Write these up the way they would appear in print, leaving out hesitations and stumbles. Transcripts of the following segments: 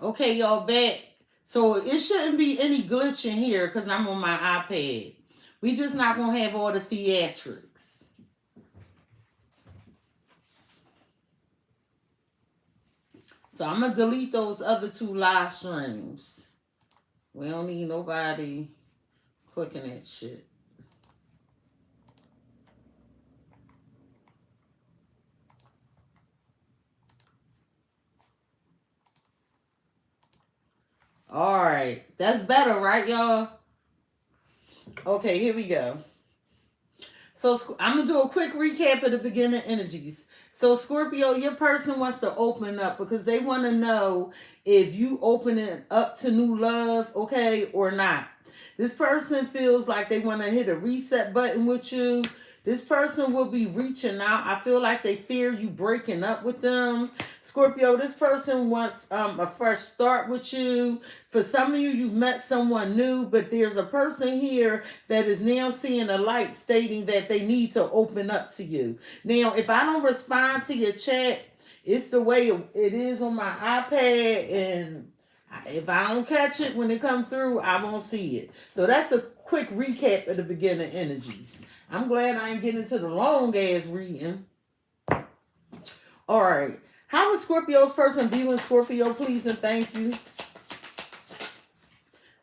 Okay, y'all back. So it shouldn't be any glitch in here because I'm on my iPad. We just not gonna have all the theatrics. So I'm gonna delete those other two live streams. We don't need nobody clicking that shit. All right, that's better, right, y'all? Okay, here we go. So I'm gonna do a quick recap of the beginning energies. So Scorpio, your person wants to open up because they want to know if you open it up to new love, okay, or not. This person feels like they want to hit a reset button with you. This person will be reaching out. I feel like they fear you breaking up with them. Scorpio, this person wants a fresh start with you. For some of you, you met someone new, but there's a person here that is now seeing a light stating that they need to open up to you. Now, if I don't respond to your chat, it's the way it is on my iPad, and if I don't catch it when it comes through, I won't see it. So that's a quick recap of the beginning energies. I'm glad I ain't getting into the long ass reading. All right. How is Scorpio's person viewing Scorpio, please and thank you?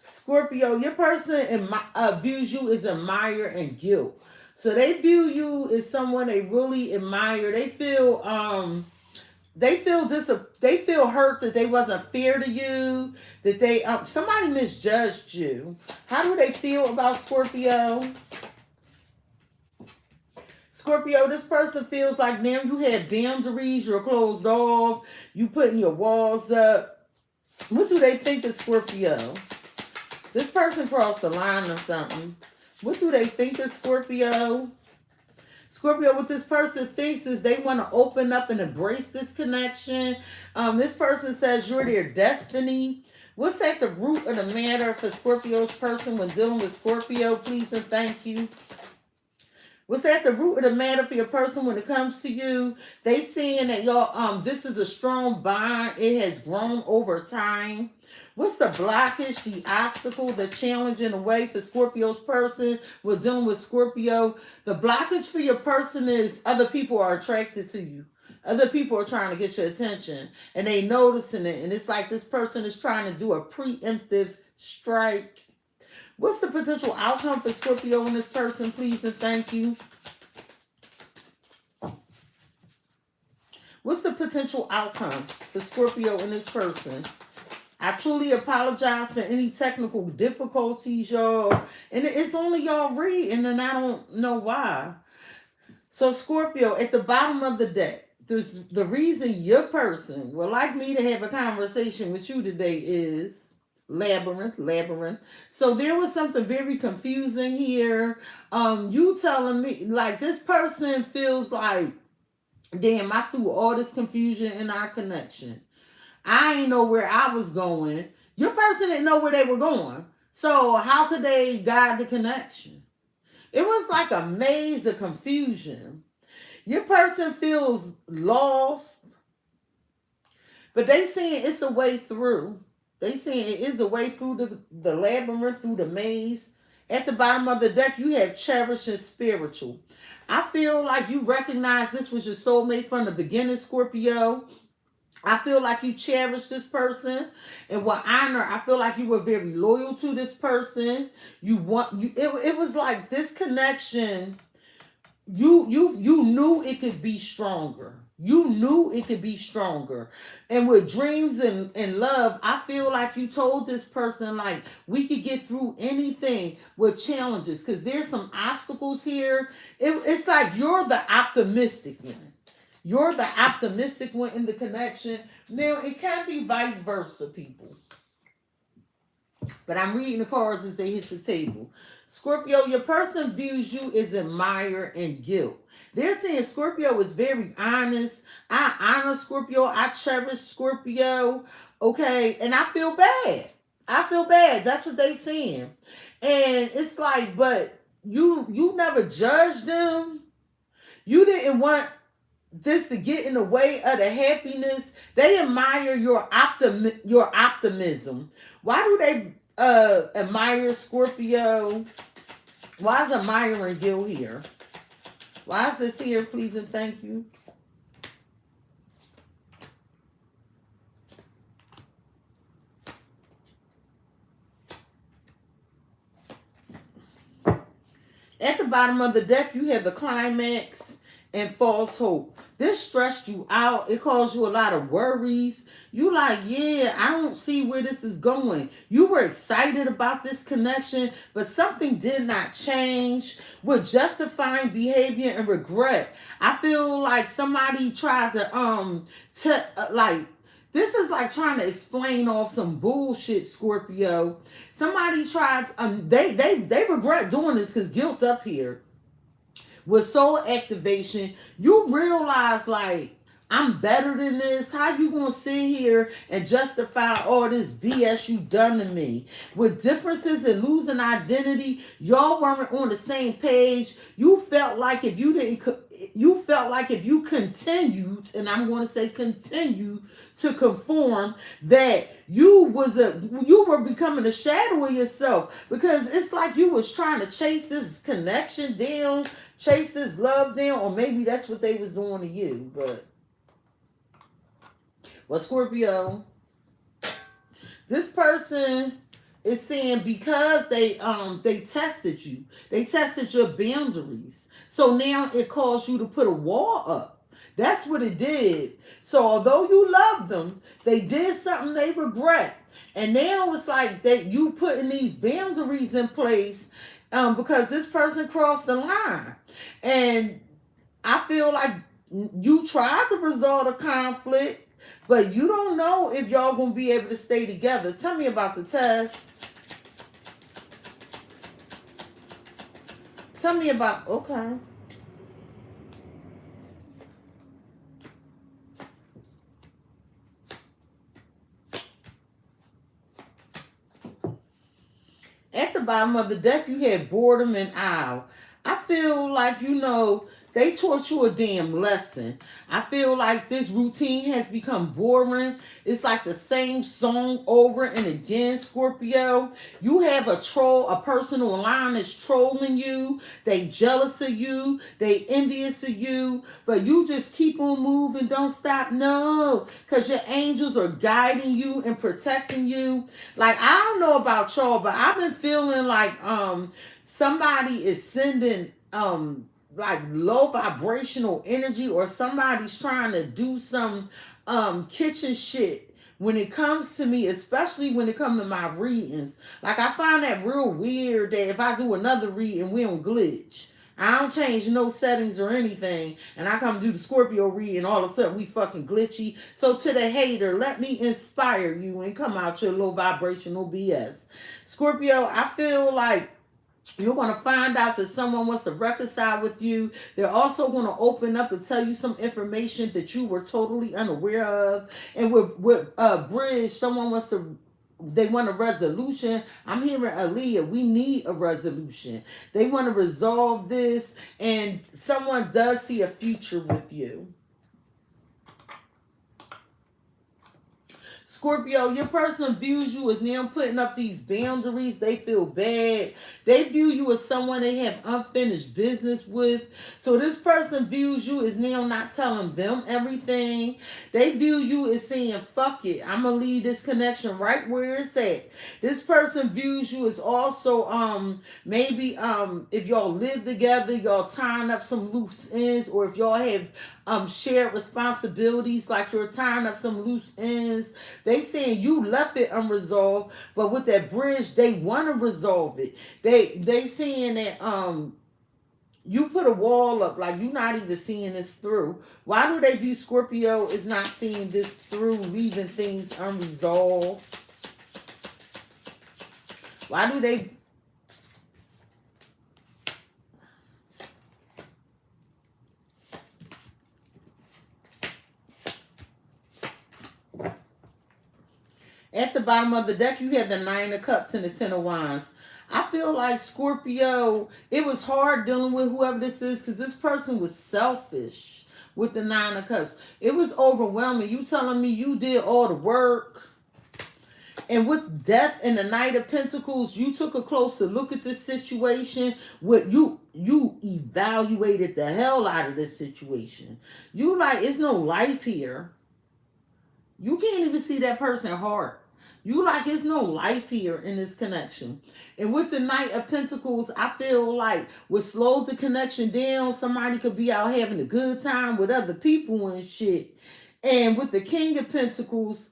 Scorpio, your person views you as admire and guilt. So they view you as someone they really admire. They feel they feel hurt that they wasn't fair to you, that they somebody misjudged you. How do they feel about Scorpio? Scorpio, this person feels like now you have boundaries, you're closed off, you putting your walls up. What do they think of Scorpio? This person crossed the line or something. What do they think of Scorpio? Scorpio, what this person thinks is they want to open up and embrace this connection. This person says you're their destiny. What's at the root of the matter for Scorpio's person when dealing with Scorpio, please and thank you? What's at the root of the matter for your person when it comes to you? They saying that y'all this is a strong bond. It has grown over time. What's the blockage, the obstacle, the challenge in the way for Scorpio's person? We're dealing with Scorpio. The blockage for your person is other people are attracted to you. Other people are trying to get your attention and they noticing it. And it's like this person is trying to do a preemptive strike. What's the potential outcome for Scorpio and this person, please and thank you? What's the potential outcome for Scorpio and this person? I truly apologize for any technical difficulties, y'all. And it's only y'all reading, and I don't know why. So Scorpio, at the bottom of the deck, there's the reason your person would like me to have a conversation with you today is labyrinth. So there was something very confusing here. You telling me like this person feels like, damn, I threw all this confusion in our connection. I ain't know where I was going. Your person didn't know where they were going. So how could they guide the connection? It was like a maze of confusion. Your person feels lost, but they saying it's a way through. They saying it is a way through the labyrinth, through the maze. At the bottom of the deck, you have cherished and spiritual. I feel like you recognize this was your soulmate from the beginning, Scorpio. I feel like you cherish this person and with honor. I feel like you were very loyal to this person. It was like this connection. You knew it could be stronger. You knew it could be stronger. And with dreams and love, I feel like you told this person like we could get through anything with challenges because there's some obstacles here. It's like you're the optimistic one. You're the optimistic one in the connection. Now, it can be vice versa, people. But I'm reading the cards as they hit the table. Scorpio, your person views you as admire and guilt. They're saying Scorpio is very honest. I honor Scorpio. I cherish Scorpio. Okay, and I feel bad. I feel bad. That's what they saying. And it's like, but you never judged them. You didn't want this to get in the way of the happiness. They admire your optimism. Why do they admire Scorpio? Why is admiring Gil here? Why is this here, please and thank you? At the bottom of the deck, you have the climax and false hope. This stressed you out. It caused you a lot of worries. You like, yeah, I don't see where this is going. You were excited about this connection, but something did not change with justifying behavior and regret. I feel like somebody tried to, like, this is like trying to explain off some bullshit, Scorpio. Somebody tried, they regret doing this because guilt up here. With soul activation, you realize, like, I'm better than this. How you gonna sit here and justify all this BS you done to me? With differences and losing identity, y'all weren't on the same page. You felt like if you didn't, you felt like if you continued, and I'm going to say continue to conform, that you were becoming a shadow of yourself, because it's like you was trying to chase this connection down, chase this love down, or maybe that's what they was doing to you. But well, Scorpio, this person is saying because they tested you, they tested your boundaries, so now it caused you to put a wall up. That's what it did. So although you love them, they did something they regret, and now it's like that you putting these boundaries in place because this person crossed the line. And I feel like you tried to resolve the conflict, but you don't know if y'all gonna be able to stay together. Tell me about the test. Tell me about, okay. At the bottom of the deck, you had boredom and owl. I feel like, they taught you a damn lesson. I feel like this routine has become boring. It's like the same song over and again, Scorpio. You have a person online that's trolling you. They jealous of you. They envious of you. But you just keep on moving. Don't stop. No. Because your angels are guiding you and protecting you. Like, I don't know about y'all, but I've been feeling like somebody is sending like low vibrational energy, or somebody's trying to do some kitchen shit when it comes to me, especially when it comes to my readings. Like, I find that real weird that if I do another reading, we don't glitch. I don't change no settings or anything, and I come do the Scorpio reading, all of a sudden we fucking glitchy. So to the hater, let me inspire you and come out your low vibrational BS. Scorpio, I feel like you're going to find out that someone wants to reconcile with you. They're also going to open up and tell you some information that you were totally unaware of. And with Bridge, someone wants to, they want a resolution. I'm hearing Aaliyah, we need a resolution. They want to resolve this, and someone does see a future with you. Scorpio, your person views you as now putting up these boundaries. They feel bad. They view you as someone they have unfinished business with. So this person views you as now not telling them everything. They view you as saying, fuck it, I'm going to leave this connection right where it's at. This person views you as also maybe if y'all live together, y'all tying up some loose ends, or if y'all have shared responsibilities, like you're tying up some loose ends. They saying you left it unresolved, but with that bridge, they want to resolve it. They saying that you put a wall up, like you're not even seeing this through. Why do they view Scorpio as not seeing this through, leaving things unresolved? Why do they? At the bottom of the deck, you have the Nine of Cups and the Ten of Wands. I feel like Scorpio, it was hard dealing with whoever this is, because this person was selfish with the Nine of Cups. It was overwhelming. You telling me you did all the work. And with Death and the Knight of Pentacles, you took a closer look at this situation. What you evaluated the hell out of this situation. You like, it's no life here. You can't even see that person's heart. You like, it's no life here in this connection. And with the Knight of Pentacles, I feel like what slowed the connection down, somebody could be out having a good time with other people and shit. And with the King of Pentacles,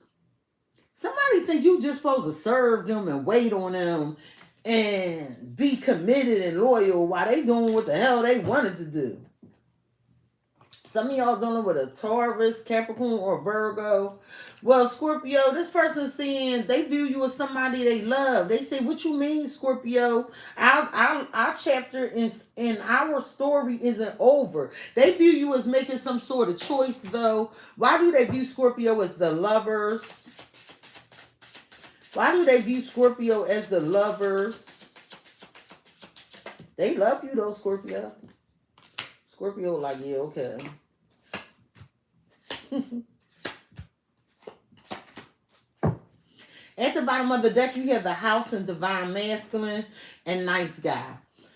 somebody think you just supposed to serve them and wait on them and be committed and loyal while they doing what the hell they wanted to do. Some of y'all dealing with a Taurus, Capricorn, or Virgo. Well, Scorpio, this person's saying they view you as somebody they love. They say, what you mean, Scorpio? Our chapter in our story isn't over. They view you as making some sort of choice, though. Why do they view Scorpio as the lovers? Why do they view Scorpio as the lovers? They love you, though, Scorpio. Scorpio like, yeah, okay. At the bottom of the deck, you have the House and Divine Masculine and Nice Guy.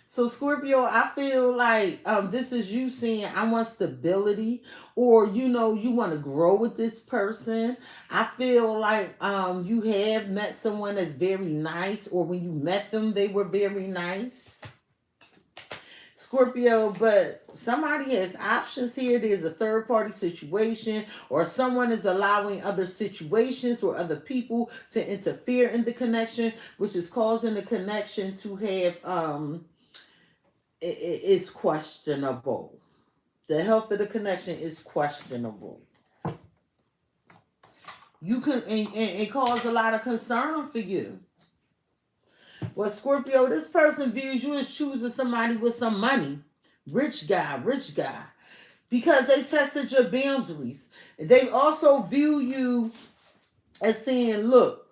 So, Scorpio, I feel like this is you saying, I want stability, or, you know, you want to grow with this person. I feel like you have met someone that's very nice, or when you met them, they were very nice. Scorpio, but somebody has options here. There's a third-party situation, or someone is allowing other situations or other people to interfere in the connection, which is causing the connection to have, it's questionable. The health of the connection is questionable. You can, and cause a lot of concern for you. Well, Scorpio, this person views you as choosing somebody with some money. Rich guy. Because they tested your boundaries. They also view you as saying, look,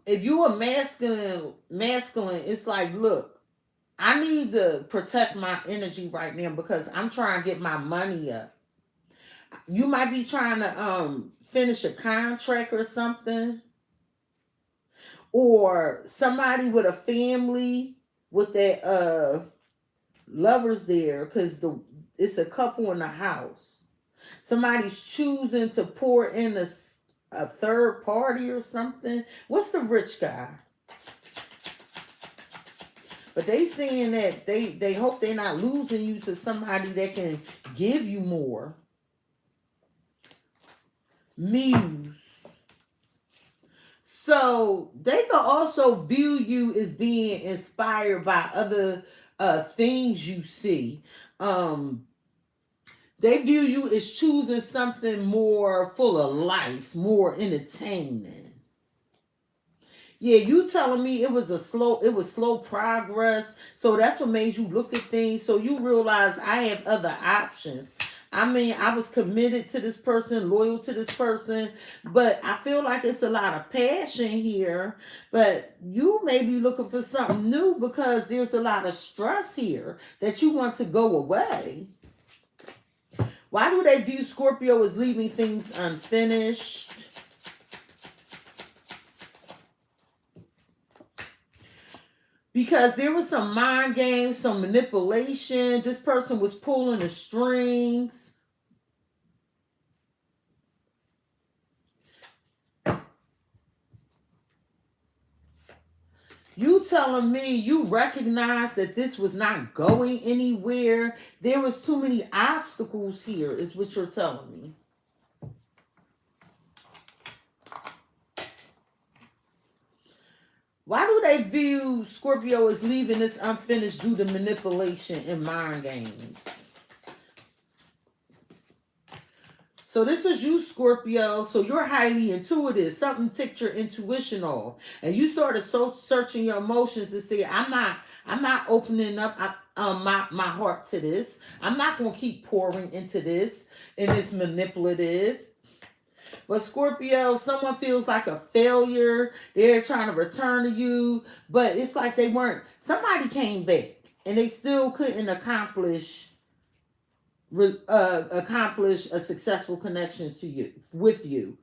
if you're a masculine, it's like, look, I need to protect my energy right now because I'm trying to get my money up. You might be trying to finish a contract or something. Or somebody with a family with their lovers there, because it's a couple in the house. Somebody's choosing to pour in a third party or something. What's the rich guy? But they saying that they hope they're not losing you to somebody that can give you more. Muse. So they can also view you as being inspired by other things you see. They view you as choosing something more full of life, more entertainment. Yeah, you telling me it was slow progress. So that's what made you look at things. So you realize I have other options. I mean, I was committed to this person, loyal to this person, but I feel like it's a lot of passion here. But you may be looking for something new because there's a lot of stress here that you want to go away. Why do they view Scorpio as leaving things unfinished? Because there was some mind games, some manipulation. This person was pulling the strings. You telling me you recognize that this was not going anywhere? There was too many obstacles here, is what you're telling me. Why do they view Scorpio as leaving this unfinished due to manipulation and mind games? So this is you, Scorpio. So you're highly intuitive. Something ticked your intuition off. And you started searching your emotions to say, I'm not opening up my heart to this. I'm not going to keep pouring into this. And it's manipulative. But Scorpio, someone feels like a failure. They're trying to return to you. But it's like they weren't. Somebody came back. And they still couldn't accomplish accomplish a successful connection to you with you,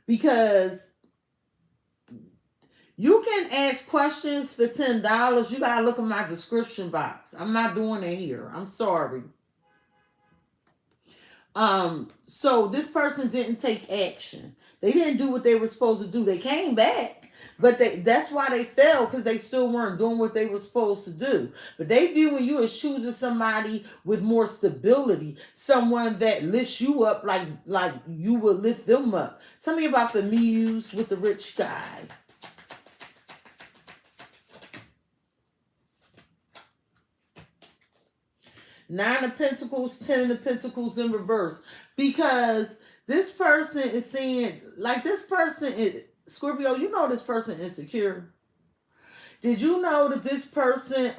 because you can ask questions for $10. You gotta look in my description box. I'm not doing it here. I'm sorry. So this person didn't take action. They didn't do what they were supposed to do. They came back, but that's why they fell, because they still weren't doing what they were supposed to do. But they viewing you as choosing somebody with more stability, someone that lifts you up like you would lift them up. Tell me about the muse with the rich guy. Nine of Pentacles, 10 of Pentacles in reverse. Because this person is saying, like, this person is, Scorpio, you know this person insecure. Did you know that this person,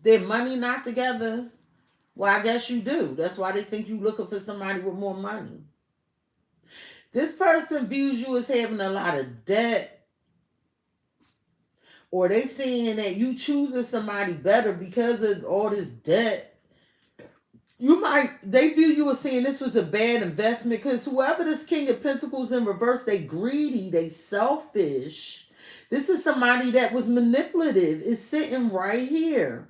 their money not together? Well, I guess you do. That's why they think you looking for somebody with more money. This person views you as having a lot of debt. Or they saying that you choosing somebody better because of all this debt. They view you as saying this was a bad investment, because whoever this King of Pentacles in reverse, they greedy, they selfish. This is somebody that was manipulative. It's sitting right here.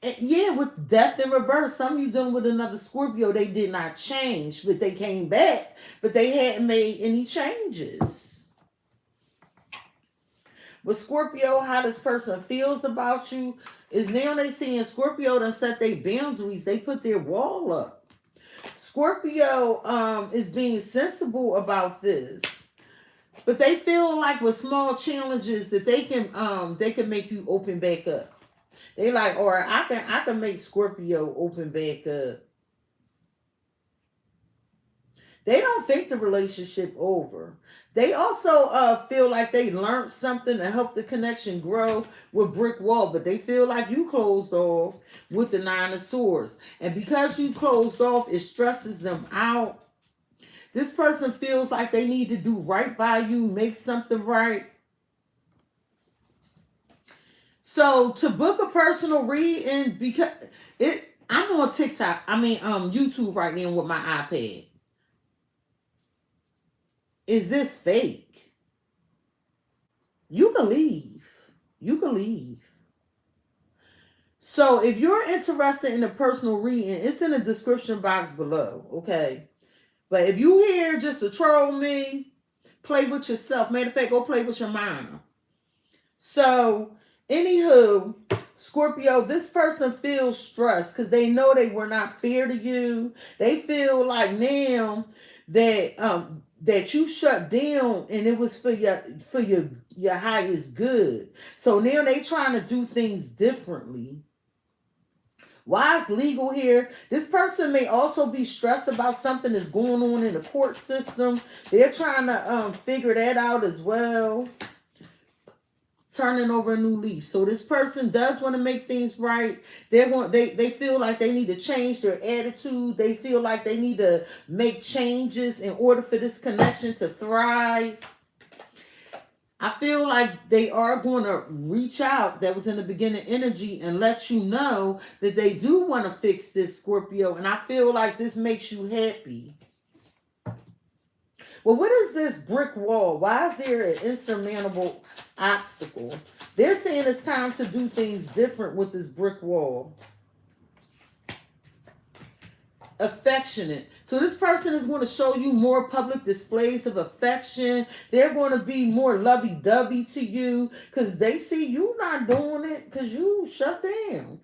And yeah, with death in reverse, some of you dealing with another Scorpio, they did not change, but they came back, but they hadn't made any changes. But Scorpio, how this person feels about you is now they seeing Scorpio done set their boundaries. They put their wall up. Scorpio is being sensible about this. But they feel like with small challenges that they can make you open back up. They like, or I can make Scorpio open back up. They don't think the relationship over. They also feel like they learned something to help the connection grow with brick wall, but they feel like you closed off with the Nine of Swords. And because you closed off, it stresses them out. This person feels like they need to do right by you, make something right. So to book a personal reading, because I'm on TikTok, YouTube right now with my iPad. Is this fake? You can leave. You can leave. So if you're interested in a personal reading, it's in the description box below, okay? But if you here just to troll me, play with yourself. Matter of fact, go play with your mind. So, anywho, Scorpio, this person feels stressed because they know they were not fair to you. They feel like now that you shut down and it was for your highest good. So now they trying to do things differently. Why is legal here? This person may also be stressed about something that's going on in the court system. They're trying to figure that out as well. Turning over a new leaf. So this person does want to make things right. They feel like they need to change their attitude. They feel like they need to make changes in order for this connection to thrive. I feel like they are going to reach out, that was in the beginning energy, and let you know that they do want to fix this, Scorpio. And I feel like this makes you happy. Well, what is this brick wall? Why is there an insurmountable obstacle? They're saying it's time to do things different with this brick wall. Affectionate. So this person is going to show you more public displays of affection. They're going to be more lovey-dovey to you because they see you not doing it because you shut down.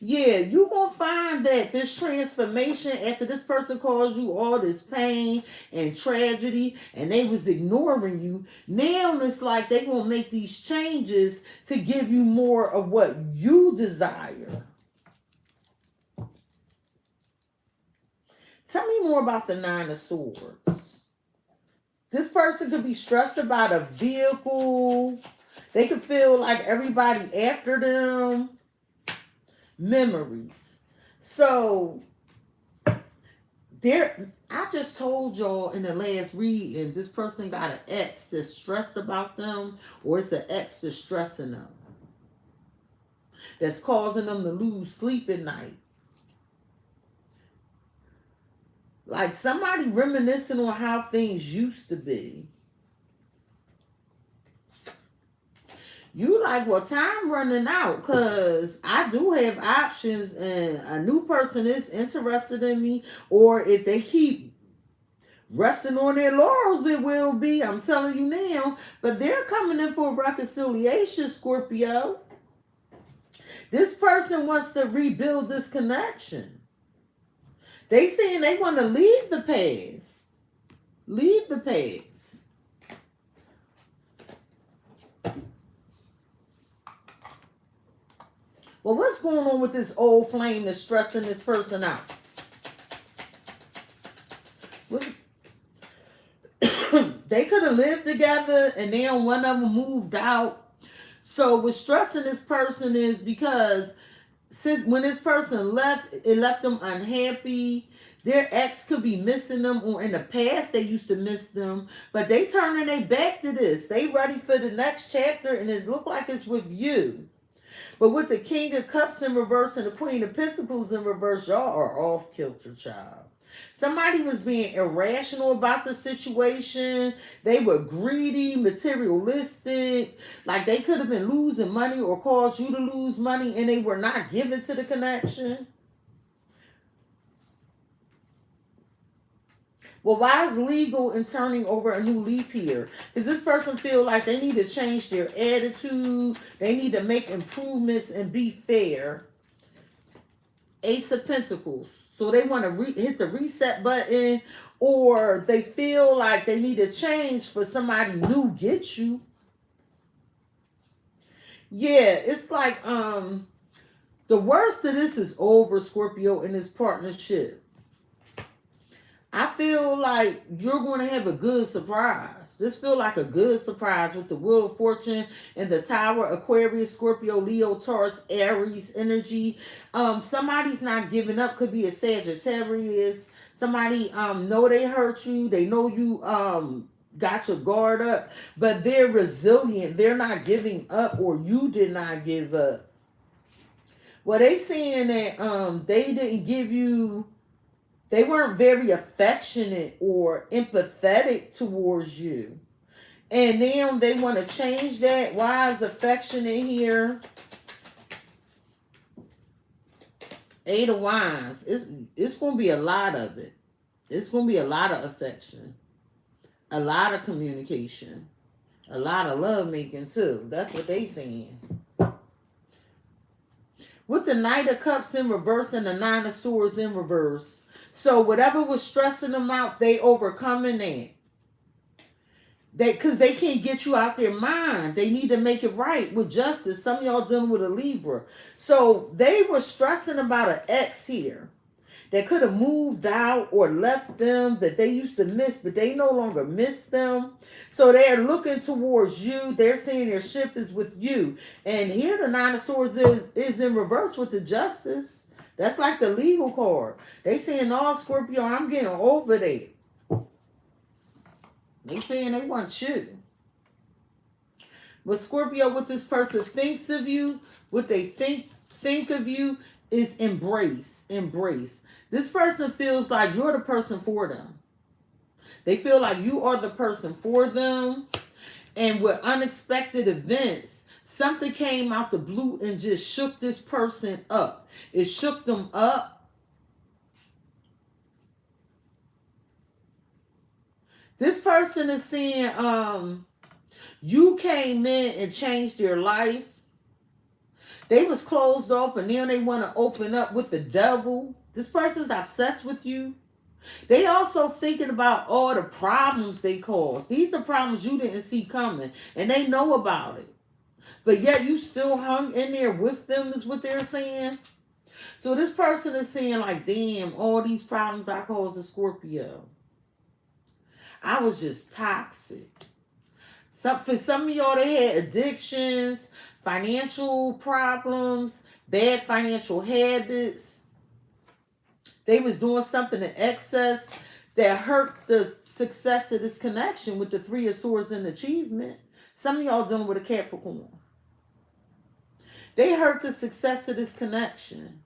Yeah, you're going to find that this transformation after this person caused you all this pain and tragedy and they was ignoring you. Now it's like they're going to make these changes to give you more of what you desire. Tell me more about the Nine of Swords. This person could be stressed about a vehicle. They could feel like everybody after them. Memories. So, I just told y'all in the last reading, this person got an ex that's stressed about them, or it's an ex that's stressing them. That's causing them to lose sleep at night. Like somebody reminiscing on how things used to be. You like, well, time running out because I do have options and a new person is interested in me. Or if they keep resting on their laurels, it will be. I'm telling you now. But they're coming in for reconciliation, Scorpio. This person wants to rebuild this connection. They saying they want to leave the past. Leave the past. Well, what's going on with this old flame that's stressing this person out? They could have lived together and then one of them moved out. So what's stressing this person is because since when this person left, it left them unhappy. Their ex could be missing them, or in the past they used to miss them, but they turning their back to this. They ready for the next chapter, and it look like it's with you. But with the King of Cups in reverse and the Queen of Pentacles in reverse, y'all are off kilter, child. Somebody was being irrational about the situation. They were greedy, materialistic. Like they could have been losing money or caused you to lose money, and they were not given to the connection. Well, why is legal and turning over a new leaf here? Does this person feel like they need to change their attitude? They need to make improvements and be fair. Ace of Pentacles. So they want to hit the reset button, or they feel like they need to change for somebody new get you. Yeah, it's like the worst of this is over, Scorpio, in this partnership. I feel like you're going to have a good surprise. This feels like a good surprise with the Wheel of Fortune and the Tower, Aquarius, Scorpio, Leo, Taurus, Aries energy. Somebody's not giving up. Could be a Sagittarius. Somebody know they hurt you. They know you got your guard up, but they're resilient. They're not giving up, or you did not give up. Well, they saying that they didn't give you. They weren't very affectionate or empathetic towards you. And now they want to change that. Why is affectionate here? Eight of Wands. It's going to be a lot of it. It's going to be a lot of affection. A lot of communication. A lot of love making too. That's what they saying. With the Knight of Cups in reverse and the Nine of Swords in reverse. So whatever was stressing them out, they overcoming that. Because they can't get you out their mind. They need to make it right with justice. Some of y'all dealing with a Libra. So they were stressing about an ex here that could have moved out or left them that they used to miss, but they no longer miss them. So they're looking towards you. They're saying their ship is with you. And here the Nine of Swords is in reverse with the Justice. That's like the legal card. They saying, "Oh, Scorpio, I'm getting over that." They saying they want you. But Scorpio, what this person thinks of you, what they think of you is embrace. Embrace. This person feels like you're the person for them. They feel like you are the person for them. And with unexpected events, something came out the blue and just shook this person up. It shook them up. This person is saying, you came in and changed their life. They was closed off and now they want to open up with the devil. This person's obsessed with you. They also thinking about all the problems they caused. These are problems you didn't see coming, and they know about it. But yet you still hung in there with them is what they're saying. So this person is saying like, damn, all these problems I caused a Scorpio. I was just toxic. For some of y'all, they had addictions, financial problems, bad financial habits. They was doing something in excess that hurt the success of this connection with the Three of Swords and achievement. Some of y'all dealing with a Capricorn. They hurt the success of this connection.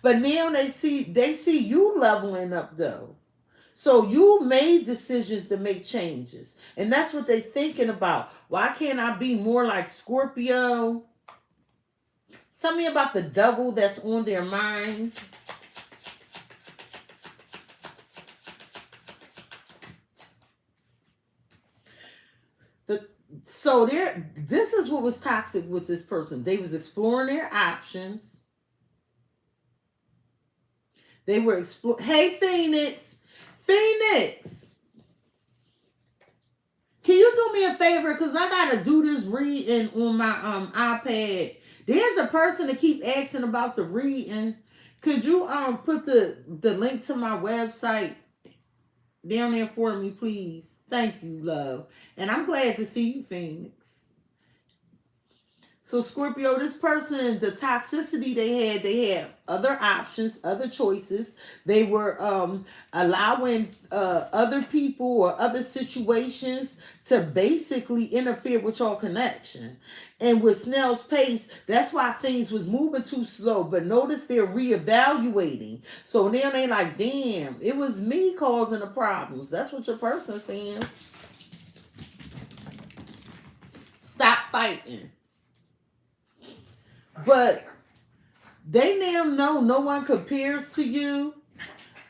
But now they see you leveling up though. So you made decisions to make changes. And that's what they're thinking about. Why can't I be more like Scorpio? Tell me about the devil that's on their mind. So this is what was toxic with this person. They was exploring their options. They were exploring. Hey, Phoenix. Phoenix. Can you do me a favor? Because I got to do this reading on my iPad. There's a person that keep asking about the reading. Could you put the link to my website down there for me, please? Thank you, love. And I'm glad to see you, Phoenix. So Scorpio, this person, the toxicity they had other options, other choices. They were allowing other people or other situations to basically interfere with your connection. And with snail's pace, that's why things was moving too slow. But notice they're reevaluating. So now they like, damn, it was me causing the problems. That's what your person's saying. Stop fighting. But they now know no one compares to you.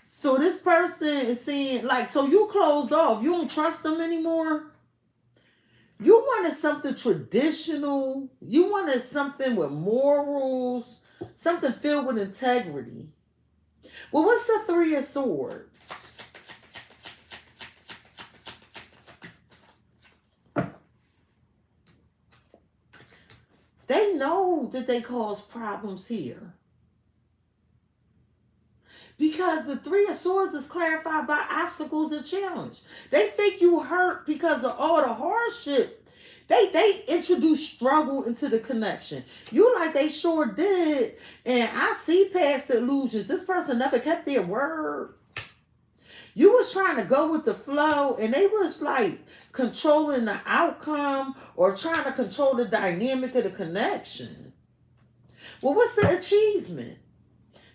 So this person is saying, like, so you closed off. You don't trust them anymore. You wanted something traditional. You wanted something with morals. Something filled with integrity. Well, what's the Three of Swords? They know that they cause problems here. Because the Three of Swords is clarified by obstacles and challenge. They think you hurt because of all the hardship. They introduce struggle into the connection. You like they sure did. And I see past the illusions. This person never kept their word. You was trying to go with the flow, and they was like controlling the outcome or trying to control the dynamic of the connection. Well, what's the achievement?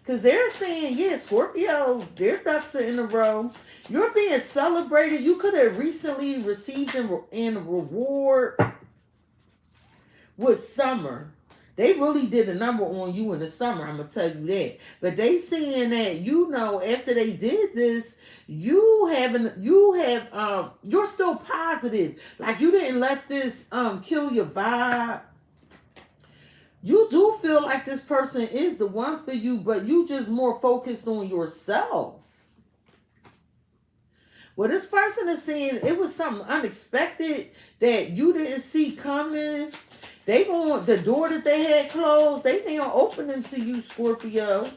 Because they're saying, yeah, Scorpio, their ducks are in a row. You're being celebrated. You could have recently received in reward with summer. They really did a number on you in the summer, I'm going to tell you that. But they saying that, you know, after they did this, you're still positive. Like you didn't let this kill your vibe. You do feel like this person is the one for you, but you just more focused on yourself. Well, this person is saying it was something unexpected that you didn't see coming. They want the door that they had closed. They now opening to you, Scorpio.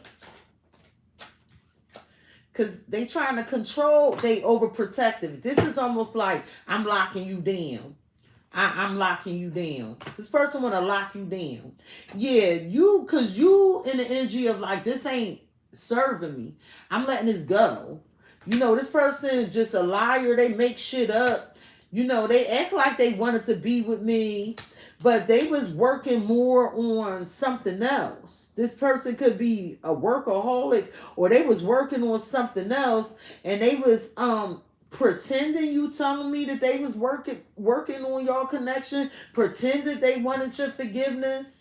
Because they trying to control. They overprotective. This is almost like I'm locking you down. I'm locking you down. This person want to lock you down. Yeah, because you in the energy of like, this ain't serving me. I'm letting this go. You know, this person just a liar. They make shit up. You know, they act like they wanted to be with me, but they was working more on something else. This person could be a workaholic, or they was working on something else, and they was pretending. You telling me that they was working on your connection, pretended they wanted your forgiveness.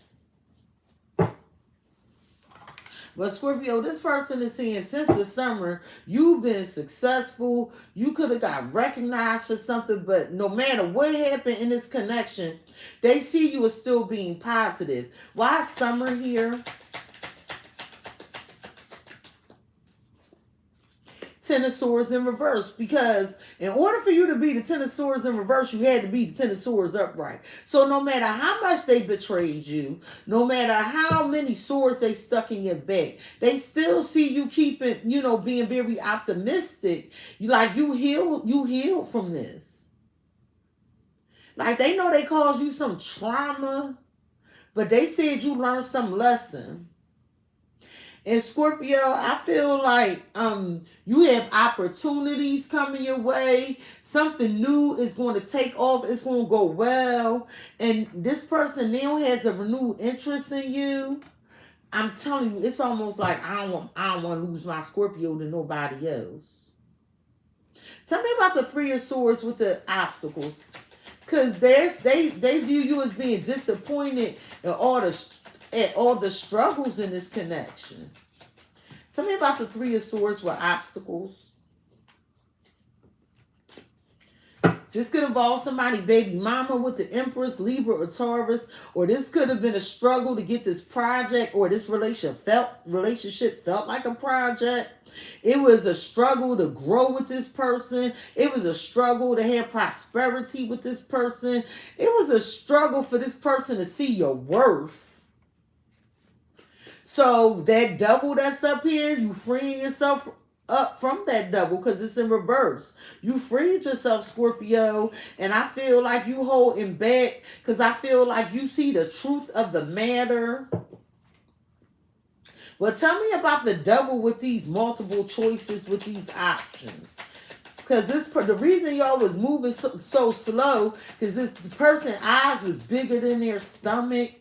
But Scorpio, this person is saying since the summer, you've been successful. You could have got recognized for something, but no matter what happened in this connection, they see you as still being positive. Why summer here? Ten of Swords in reverse, because in order for you to be the Ten of Swords in reverse, you had to be the Ten of Swords upright. So no matter how much they betrayed you, no matter how many swords they stuck in your back, they still see you keeping, you know, being very optimistic. You healed from this. Like they know they caused you some trauma, but they said you learned some lesson. And Scorpio, I feel like you have opportunities coming your way. Something new is going to take off. It's going to go well. And this person now has a renewed interest in you. I'm telling you, it's almost like I don't want to lose my Scorpio to nobody else. Tell me about the Three of Swords with the obstacles. Because they view you as being disappointed at all the struggles in this connection. Tell me about the Three of Swords with obstacles. This could involve somebody baby mama with the Empress, Libra, or Taurus. Or this could have been a struggle to get this project, or this relationship felt like a project. It was a struggle to grow with this person. It was a struggle to have prosperity with this person. It was a struggle for this person to see your worth. So that devil that's up here, you freeing yourself up from that devil because it's in reverse. You freed yourself, Scorpio, and I feel like you holding back because I feel like you see the truth of the matter. Well, tell me about the devil with these multiple choices, with these options. Because the reason y'all was moving so slow, because the person's eyes was bigger than their stomach.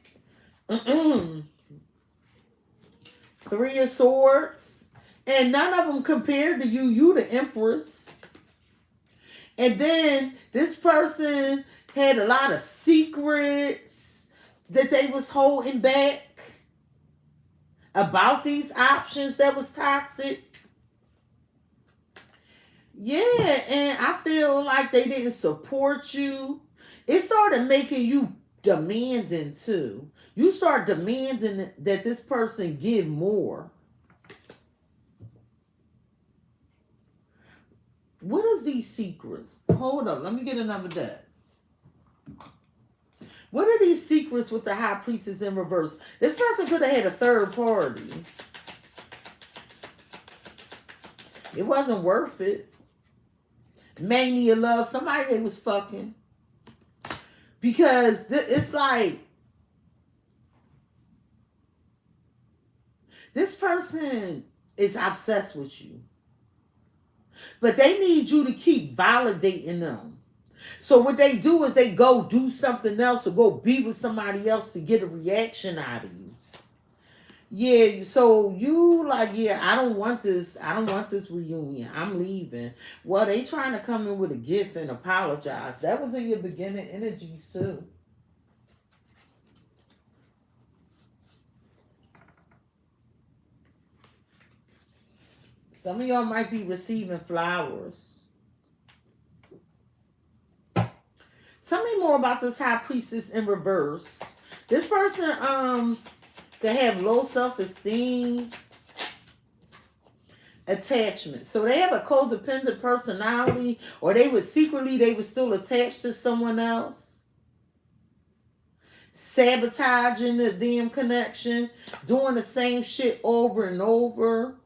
Three of Swords. And none of them compared to you. You the Empress. And then this person had a lot of secrets that they was holding back about these options that was toxic. Yeah, and I feel like they didn't support you. It started making you demanding too. You start demanding that this person give more. What is these secrets? Hold up, let me get another deck. What are these secrets with the High Priestess in reverse? This person could have had a third party. It wasn't worth it. Mania love, somebody they was fucking. Because it's like, this person is obsessed with you. But they need you to keep validating them. So what they do is they go do something else or go be with somebody else to get a reaction out of you. Yeah, so you like, yeah, I don't want this reunion. I'm leaving. Well, they trying to come in with a gift and apologize. That was in your beginning energies too. Some of y'all might be receiving flowers. Tell me more about this High Priestess in reverse. This person could have low self-esteem, attachment. So they have a codependent personality, or they were still attached to someone else. Sabotaging the damn connection, doing the same shit over and over.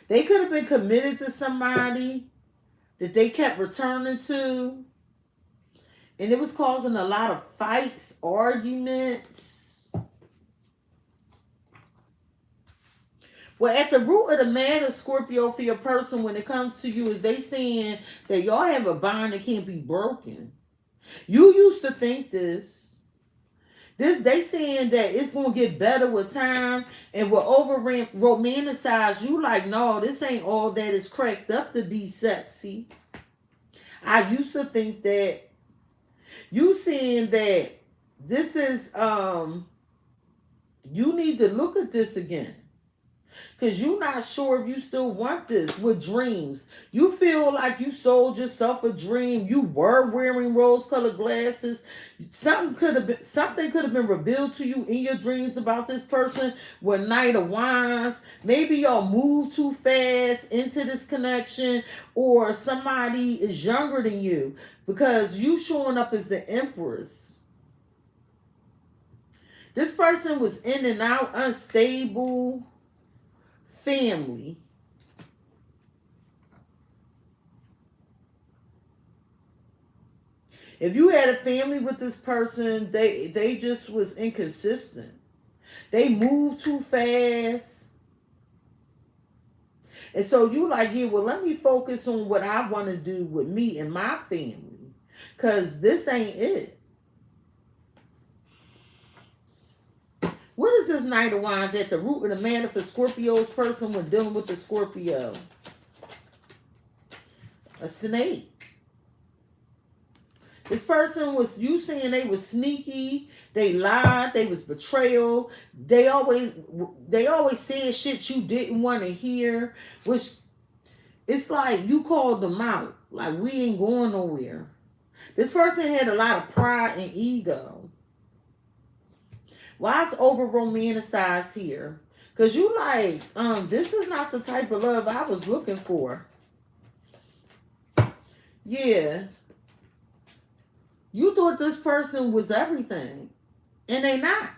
They could have been committed to somebody that they kept returning to. And it was causing a lot of fights, arguments. Well, at the root of the matter, Scorpio, for your person when it comes to you, is they saying that y'all have a bond that can't be broken. You used to think this. They saying that it's going to get better with time and will over romanticize you like, no, this ain't all that is cracked up to be sexy. I used to think that you saying that this is, you need to look at this again. Because you're not sure if you still want this with dreams. You feel like you sold yourself a dream. You were wearing rose-colored glasses. Something could have been revealed to you in your dreams about this person with Knight of Wands. Maybe y'all moved too fast into this connection, or somebody is younger than you, because you showing up as the Empress. This person was in and out, unstable. Family. If you had a family with this person, they just was inconsistent. They moved too fast. And so you like, yeah, well, let me focus on what I want to do with me and my family. Because this ain't it. What is this Knight of Wands at the root of the matter for Scorpio's person when dealing with the Scorpio? A snake. This person was, you saying they was sneaky, they lied, they was betrayal, they always said shit you didn't want to hear, which it's like you called them out, like we ain't going nowhere. This person had a lot of pride and ego. Why is over romanticized here? Because you like, this is not the type of love I was looking for. Yeah. You thought this person was everything, and they not.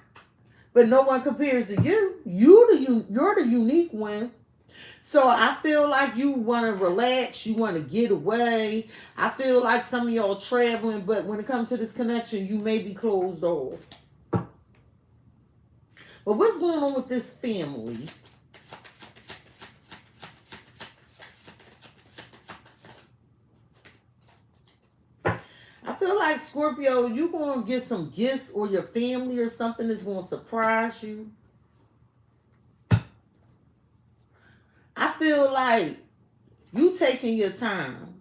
But no one compares to you. You're the unique one. So I feel like you want to relax. You want to get away. I feel like some of y'all traveling, but when it comes to this connection, you may be closed off. But what's going on with this family? I feel like, Scorpio, you're going to get some gifts, or your family or something is going to surprise you. I feel like you taking your time.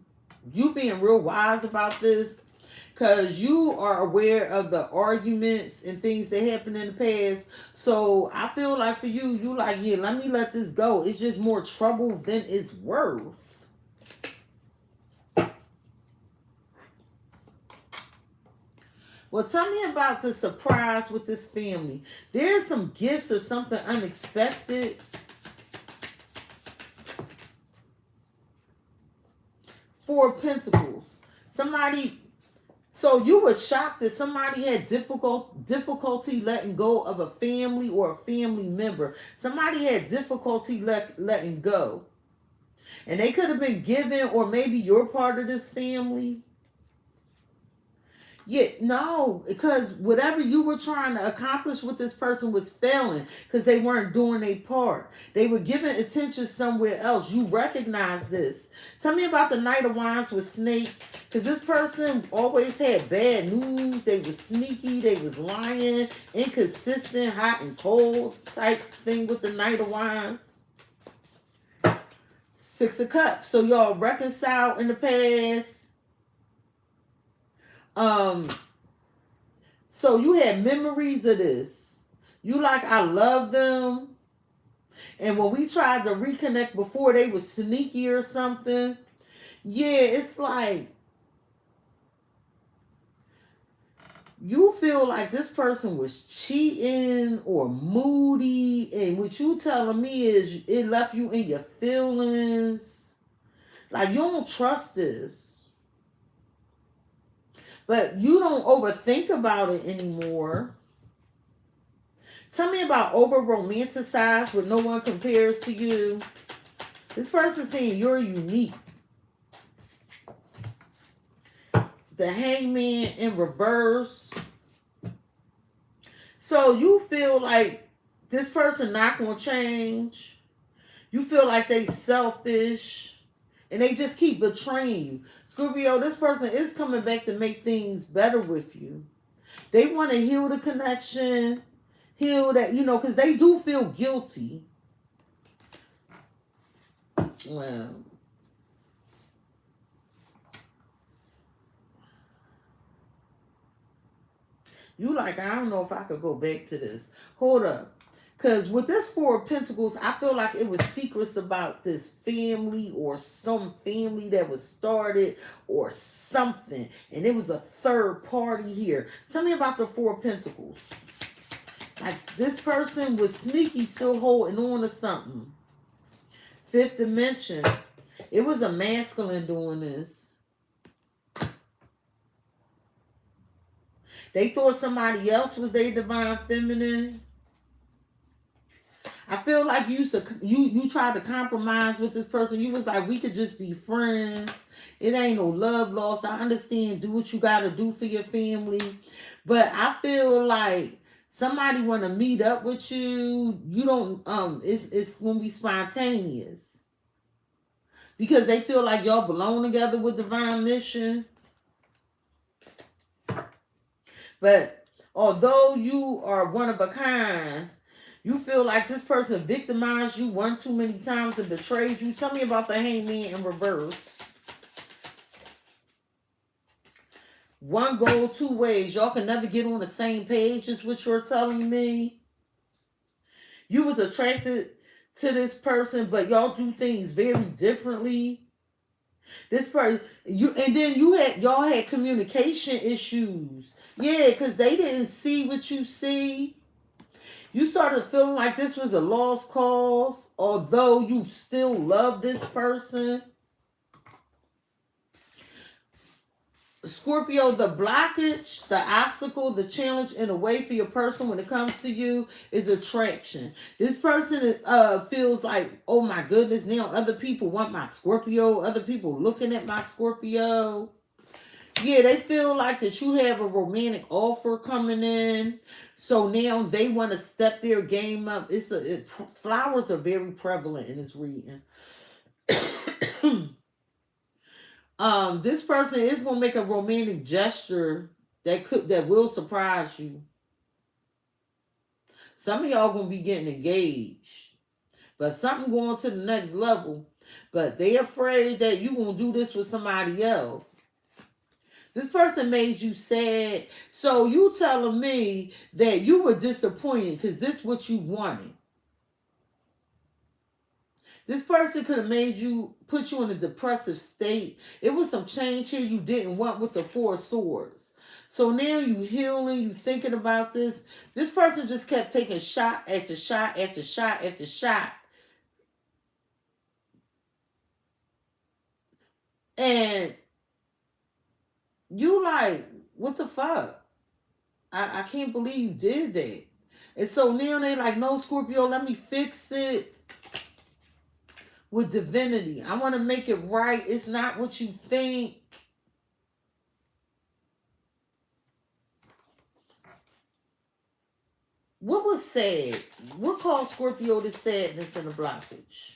You being real wise about this, because you are aware of the arguments and things that happened in the past. So I feel like for you, you like, yeah, let me let this go. It's just more trouble than it's worth. Well, tell me about the surprise with this family. There's some gifts or something unexpected. Four of Pentacles. Somebody, so you were shocked that somebody had difficulty letting go of a family or a family member. Somebody had difficulty letting go. And they could have been given, or maybe you're part of this family. Yeah, no, because whatever you were trying to accomplish with this person was failing because they weren't doing their part. They were giving attention somewhere else. You recognize this. Tell me about the Knight of Wands with Snake, because this person always had bad news. They were sneaky. They was lying, inconsistent, hot and cold type thing with the Knight of Wands. Six of Cups. So y'all reconciled in the past. So you had memories of this. You like, I love them. And when we tried to reconnect before, they was sneaky or something. Yeah, it's like you feel like this person was cheating or moody. And what you telling me is it left you in your feelings. Like you don't trust this. But you don't overthink about it anymore. Tell me about over-romanticized when no one compares to you. This person's saying you're unique. The Hangman in reverse. So you feel like this person not going to change. You feel like they selfish. And they just keep betraying you. Scorpio, this person is coming back to make things better with you. They want to heal the connection. Heal that, you know, because they do feel guilty. Well. You like, I don't know if I could go back to this. Hold up. Because with this Four of Pentacles, I feel like it was secrets about this family or some family that was started or something. And it was a third party here. Tell me about the Four of Pentacles. Like this person was sneaky, still holding on to something. Fifth dimension. It was a masculine doing this. They thought somebody else was their divine feminine. I feel like you tried to compromise with this person. You was like, we could just be friends. It ain't no love lost. I understand. Do what you got to do for your family. But I feel like somebody want to meet up with you. You don't, it's going to be spontaneous. Because they feel like y'all belong together with divine mission. But Although you are one of a kind, you feel like this person victimized you one too many times and betrayed you. Tell me about the Hangman in reverse. One goal, two ways. Y'all can never get on the same page is what you're telling me. You was attracted to this person, but y'all do things very differently. This person, and then y'all had communication issues. Yeah, because they didn't see what you see. You started feeling like this was a lost cause, although you still love this person. Scorpio, the blockage, the obstacle, the challenge in a way for your person when it comes to you is attraction. This person feels like, oh my goodness, now other people want my Scorpio, other people looking at my Scorpio. Yeah, they feel like that you have a romantic offer coming in. So now they want to step their game up. Flowers are very prevalent in this reading. This person is gonna make a romantic gesture that will surprise you. Some of y'all gonna be getting engaged, but something going to the next level. But they afraid that you gonna do this with somebody else. This person made you sad, so you telling me that you were disappointed because this is what you wanted. This person could have put you in a depressive state. It was some change here you didn't want with the Four of Swords. So now you healing, you thinking about this. This person just kept taking shot after shot after shot after shot. And you like, what the fuck? I can't believe you did that. And so now they like, no, Scorpio, let me fix it. With divinity, I want to make it right. It's not what you think. What was sad? What caused Scorpio the sadness and the blockage?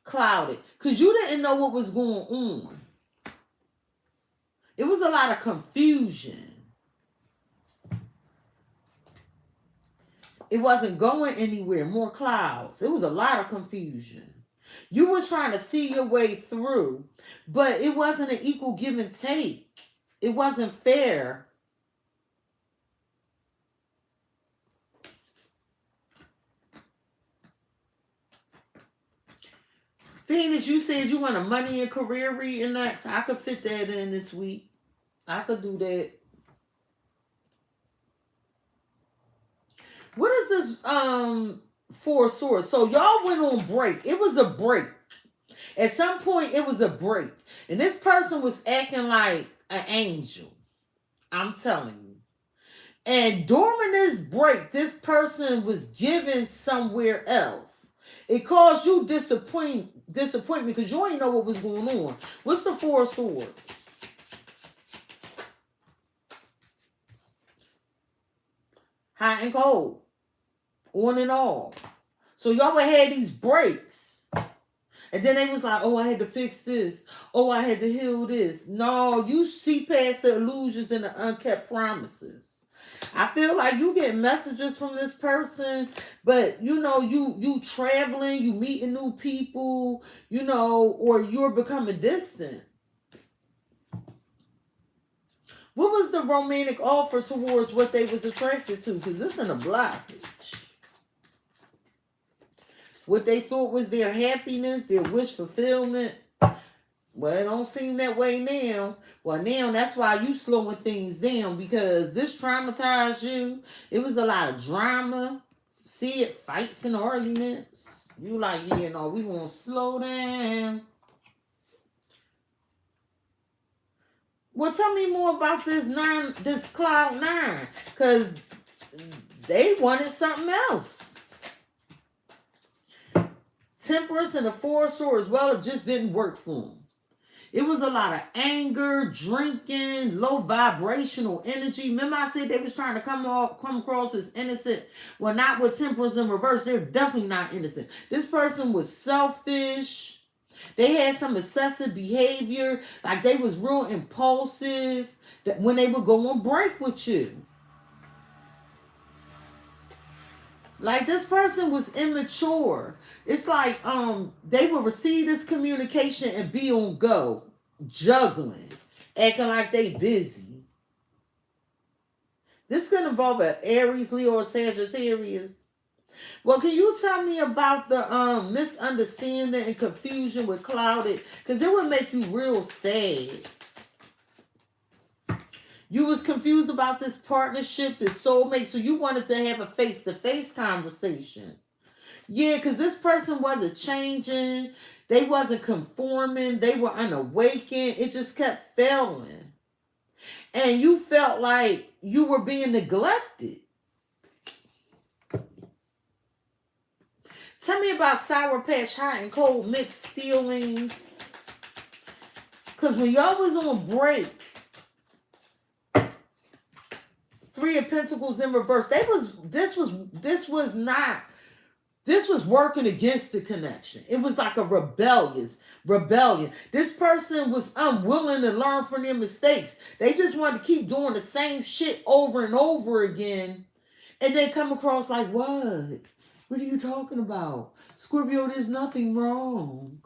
Clouded. Because you didn't know what was going on. It was a lot of confusion. It wasn't going anywhere. More clouds. It was a lot of confusion. You was trying to see your way through, but it wasn't an equal give and take. It wasn't fair. Phoenix, you said you want a money and career reading next. I could fit that in this week. I could do that. What is this Four of Swords? So y'all went on break. It was a break. At some point, it was a break. And this person was acting like an angel. I'm telling you. And during this break, this person was given somewhere else. It caused you disappointment because you ain't know what was going on. What's the Four of Swords? Hot and cold. On and off. So y'all would have these breaks. And then they was like, oh, I had to fix this. Oh, I had to heal this. No, you see past the illusions and the unkept promises. I feel like you get messages from this person, but you know, you traveling, you meeting new people, you know, or you're becoming distant. What was the romantic offer towards what they was attracted to? Because this is a blockage. What they thought was their happiness, their wish fulfillment. Well, it don't seem that way now. Well, now that's why you slowing things down, because this traumatized you. It was a lot of drama. See it, fights and arguments. You like, yeah, no, we want to slow down. Well, tell me more about this Cloud 9, because they wanted something else. Temperance and the Four of Swords, well, it just didn't work for them. It was a lot of anger, drinking, low vibrational energy. Remember I said they was trying to come across as innocent? Well, not with Temperance in reverse. They're definitely not innocent. This person was selfish. They had some excessive behavior. Like they was real impulsive when they would go on break with you. Like this person was immature. It's like they will receive this communication and be on go, juggling, acting like they busy. This could involve an Aries, Leo, or Sagittarius. Well, can you tell me about the misunderstanding and confusion with clouded? Because it would make you real sad. You was confused about this partnership, this soulmate, so you wanted to have a face-to-face conversation. Yeah, because this person wasn't changing. They wasn't conforming. They were unawakened. It just kept failing. And you felt like you were being neglected. Tell me about Sour Patch hot and cold mixed feelings. Because when y'all was on break, Three of Pentacles in reverse, this was working against the connection. It was like a rebellion. This person was unwilling to learn from their mistakes. They just wanted to keep doing the same shit over and over again. And then come across like, what? What are you talking about? Scorpio, there's nothing wrong.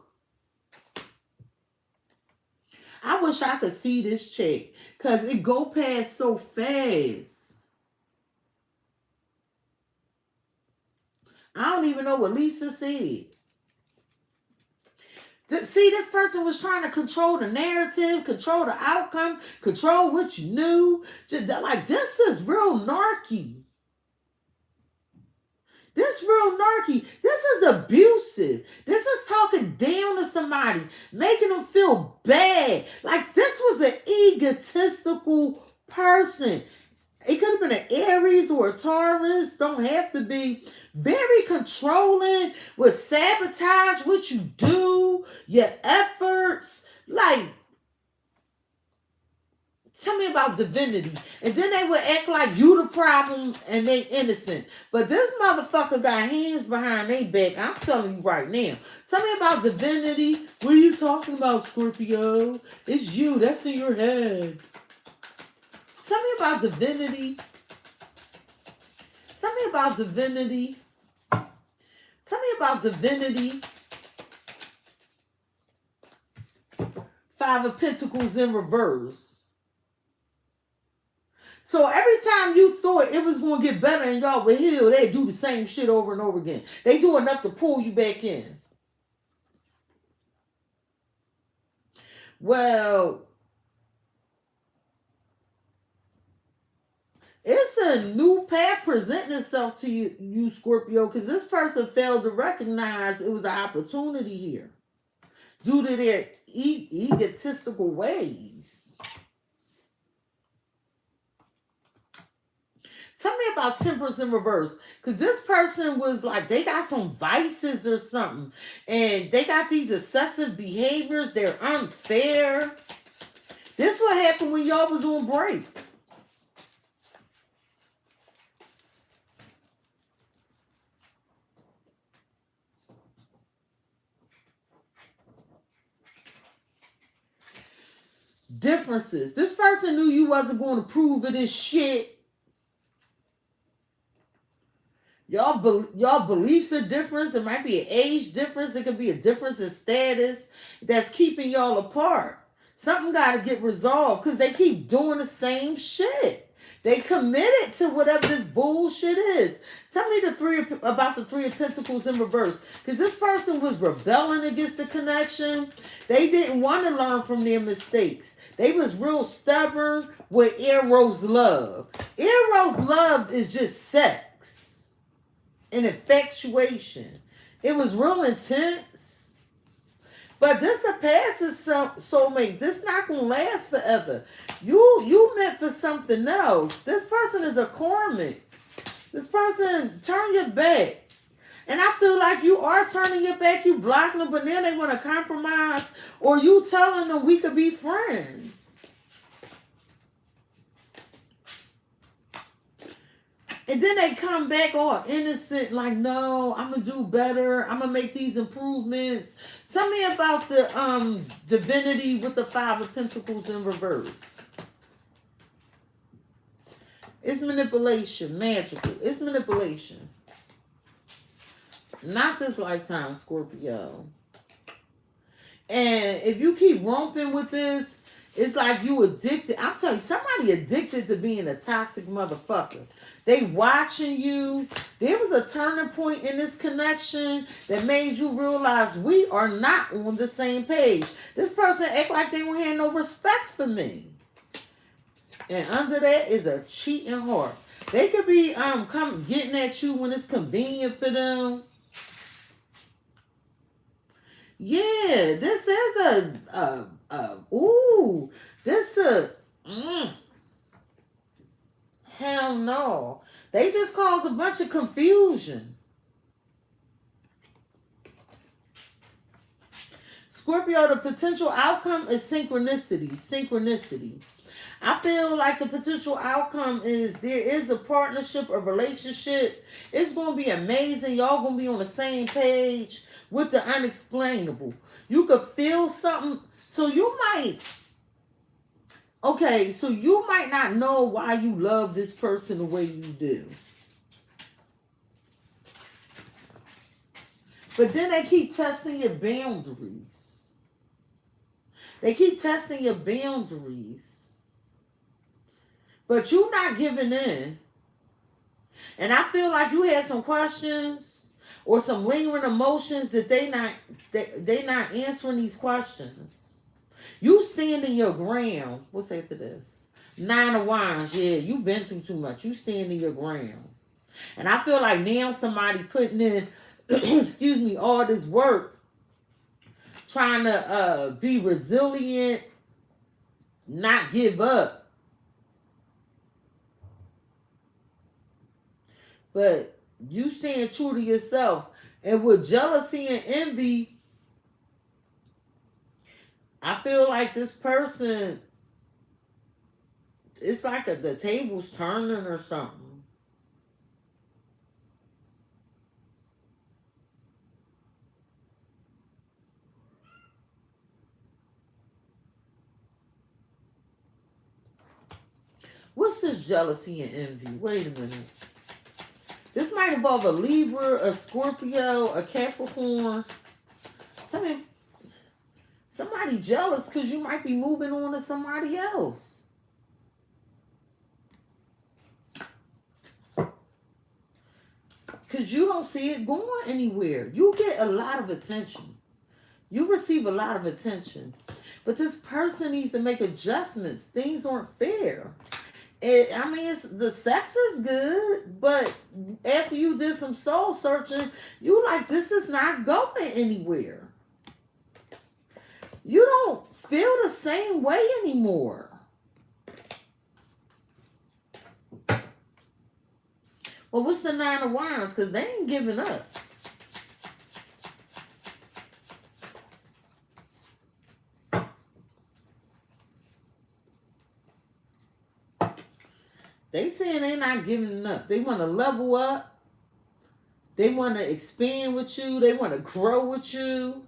I wish I could see this chick because it go past so fast. I don't even know what Lisa said. See, this person was trying to control the narrative, control the outcome, control what you knew. Like, this is real narky. This real narky. This is abusive. This is talking down to somebody, making them feel bad. Like, this was an egotistical person. It could have been an Aries or a Taurus. Don't have to be. Very controlling, will sabotage what you do, your efforts. Like, tell me about divinity. And then they would act like you the problem and they innocent. But this motherfucker got hands behind their back. I'm telling you right now. Tell me about divinity. What are you talking about, Scorpio? It's you. That's in your head. Tell me about divinity. Tell me about divinity. Tell me about divinity. Five of Pentacles in reverse. So every time you thought it was going to get better and y'all would heal, they do the same shit over and over again. They do enough to pull you back in. Well, it's a new path presenting itself to you Scorpio, because this person failed to recognize it was an opportunity here due to their egotistical ways. Tell me about Temperance in reverse, because this person was like, they got some vices or something, and they got these excessive behaviors. They're unfair. This what happened when y'all was on break. Differences. This person knew you wasn't going to approve of this shit. Y'all beliefs are different. It might be an age difference. It could be a difference in status that's keeping y'all apart. Something got to get resolved because they keep doing the same shit. They committed to whatever this bullshit is. Tell me about the Three of Pentacles in reverse. Because this person was rebelling against the connection. They didn't want to learn from their mistakes. They was real stubborn with Eros love. Eros love is just sex and infatuation. It was real intense. But this a passing soulmate. This not going to last forever. You meant for something else. This person is a karmic. This person, turn your back. And I feel like you are turning your back. You blocking them, but then they want to compromise. Or you telling them we could be friends. And then they come back all innocent, like, no, I'm going to do better. I'm going to make these improvements. Tell me about the divinity with the Five of Pentacles in reverse. It's manipulation, magical. It's manipulation. Not this lifetime, Scorpio. And if you keep romping with this, it's like you addicted. I'm telling you, somebody addicted to being a toxic motherfucker. They watching you. There was a turning point in this connection that made you realize we are not on the same page. This person act like they don't have no respect for me. And under that is a cheating heart. They could be come getting at you when it's convenient for them. Yeah, this is hell no. They just cause a bunch of confusion. Scorpio, the potential outcome is synchronicity. Synchronicity. I feel like the potential outcome is there is a partnership, a relationship. It's going to be amazing. Y'all going to be on the same page with the unexplainable. You could feel something. So you might not know why you love this person the way you do. But then they keep testing your boundaries. They keep testing your boundaries. But you're not giving in. And I feel like you had some questions or some lingering emotions that they not answering these questions. You standing your ground. What's after this? 9 of Wands. Yeah, you've been through too much. You standing your ground. And I feel like now somebody putting in, excuse me, all this work, trying to be resilient, not give up. But you staying true to yourself. And with jealousy and envy, I feel like this person, it's like the table's turning or something. What's this jealousy and envy? Wait a minute. This might involve a Libra, a Scorpio, a Capricorn. Somebody jealous because you might be moving on to somebody else. Because you don't see it going anywhere. You get a lot of attention. You receive a lot of attention. But this person needs to make adjustments. Things aren't fair. The sex is good, but after you did some soul searching, you like, this is not going anywhere. You don't feel the same way anymore. Well, what's the 9 of Wands? Because they ain't giving up. They saying they're not giving up. They want to level up. They want to expand with you. They want to grow with you.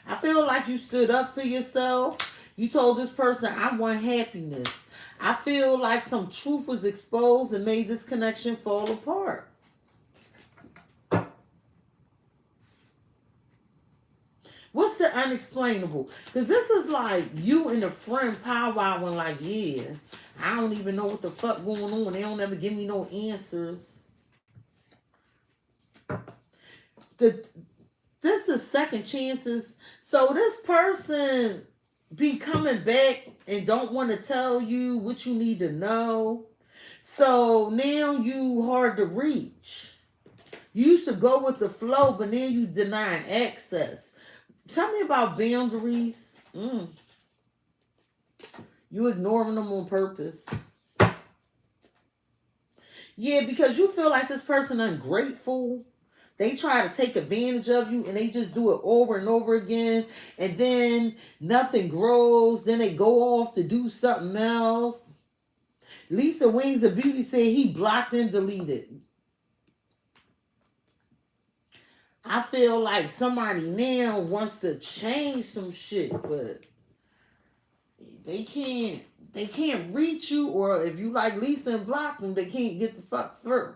I feel like you stood up for yourself. You told this person, I want happiness. I feel like some truth was exposed and made this connection fall apart. What's the unexplainable? Because this is like you and a friend powwowing like, yeah, I don't even know what the fuck going on. They don't ever give me no answers. This is second chances. So this person be coming back and don't want to tell you what you need to know. So now you hard to reach. You used to go with the flow, but then you deny access. Tell me about boundaries. You ignoring them on purpose. Yeah, because you feel like this person ungrateful. They try to take advantage of you and they just do it over and over again. And then nothing grows. Then they go off to do something else. Lisa Wings of Beauty said he blocked and deleted. I feel like somebody now wants to change some shit, but they can't reach you, or if you like Lisa and block them, they can't get the fuck through.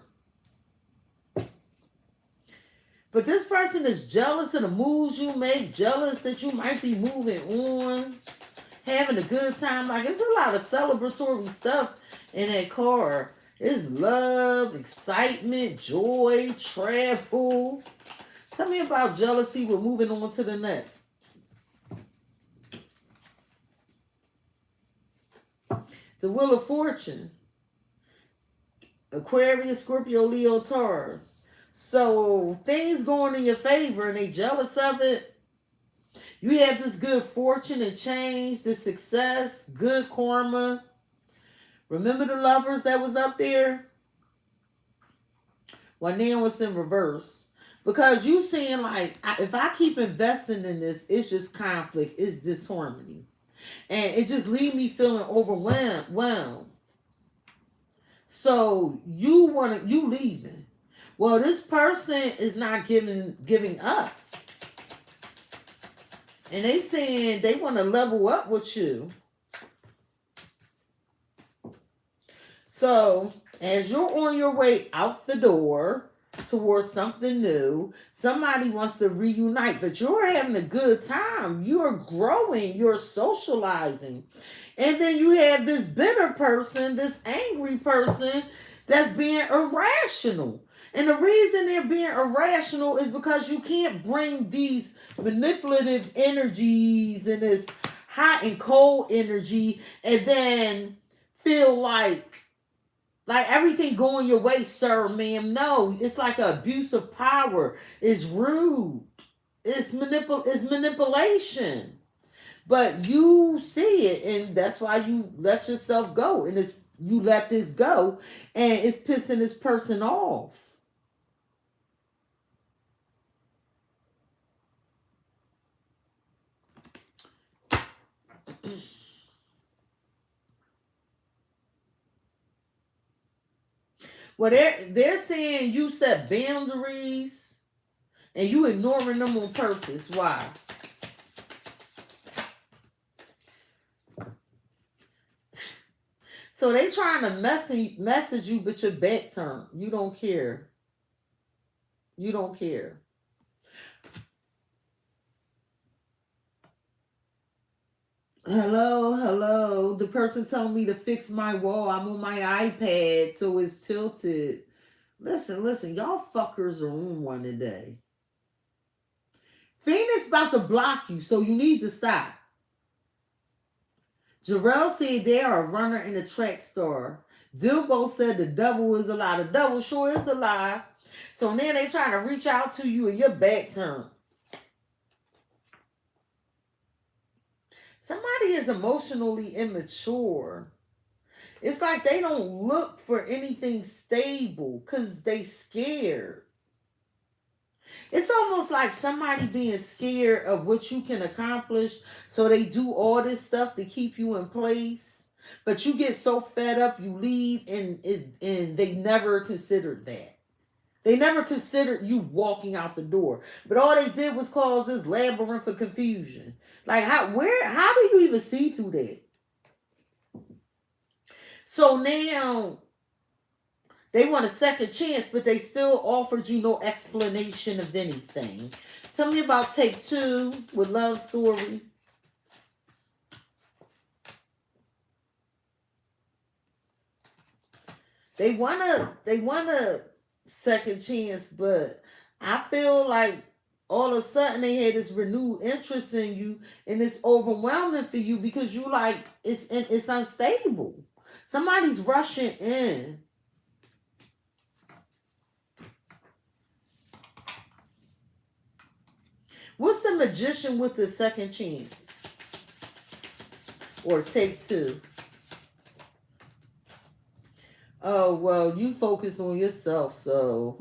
But this person is jealous of the moves you make, jealous that you might be moving on, having a good time. Like, it's a lot of celebratory stuff in that card. It's love, excitement, joy, travel. Tell me about jealousy. We're moving on to the next. The Wheel of Fortune. Aquarius, Scorpio, Leo, Taurus. So things going in your favor and they jealous of it. You have this good fortune and change, this success, good karma. Remember the Lovers that was up there? Well, now it's in reverse. Because you seeing like, if I keep investing in this, it's just conflict, it's disharmony. And it just leaves me feeling overwhelmed. So you leaving. Well, this person is not giving up. And they saying they want to level up with you. So as you're on your way out the door towards something new, somebody wants to reunite, but you're having a good time. You're growing, you're socializing. And then you have this bitter person, this angry person that's being irrational. And the reason they're being irrational is because you can't bring these manipulative energies and this hot and cold energy and then feel like everything going your way, sir, ma'am. No, it's like an abuse of power. It's rude. It's manipulation. But you see it, and that's why you let yourself go. And you let this go, and it's pissing this person off. Well, they're saying you set boundaries and you ignoring them on purpose. Why? So they trying to message you, but your back turned. You don't care. You don't care. Hello. The person telling me to fix my wall. I'm on my iPad, so it's tilted. Listen. Y'all fuckers are on one today. Phoenix about to block you, so you need to stop. Jarrell said they are a runner and a track star. Dilbo said the devil is a lie. The devil sure is a lie. So now they trying to reach out to you and your back turned. Somebody is emotionally immature. It's like they don't look for anything stable because they scared. It's almost like somebody being scared of what you can accomplish, so they do all this stuff to keep you in place. But you get so fed up, you leave, and they never considered that. They never considered you walking out the door. But all they did was cause this labyrinth of confusion. Like, how do you even see through that? So now they want a second chance, but they still offered you no explanation of anything. Tell me about take 2 with love story. They want a second chance, but I feel like all of a sudden they had this renewed interest in you, and it's overwhelming for you because you like it's unstable. Somebody's rushing in. What's the Magician with the second chance? Or take 2? Oh, well, you focus on yourself, so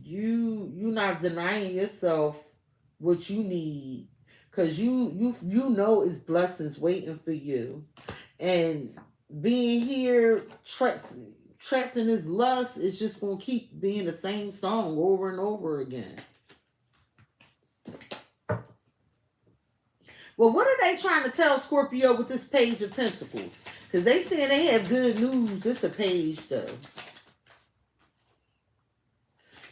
you're not denying yourself what you need, because you know it's blessings waiting for you. And being here trapped in this lust is just going to keep being the same song over and over again. Well, what are they trying to tell Scorpio with this Page of Pentacles? Because they saying they have good news. It's a page, though.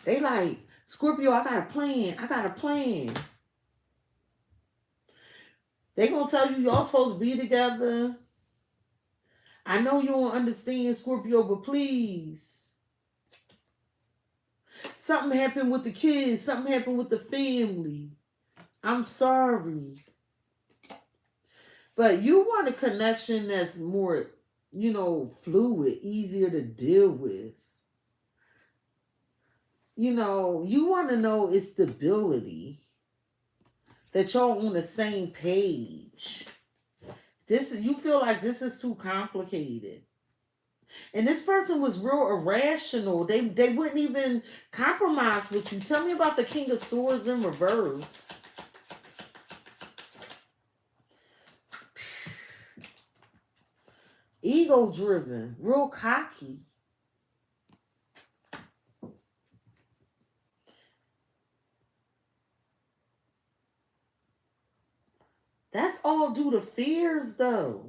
They like, Scorpio, I got a plan. I got a plan. They gonna tell you y'all supposed to be together. I know you don't understand, Scorpio, but please. Something happened with the kids. Something happened with the family. I'm sorry. But you want a connection that's more, fluid, easier to deal with. You want to know its stability. That y'all on the same page. You feel like this is too complicated. And this person was real irrational. They wouldn't even compromise with you. Tell me about the King of Swords in reverse. Ego driven, real cocky. That's all due to fears though.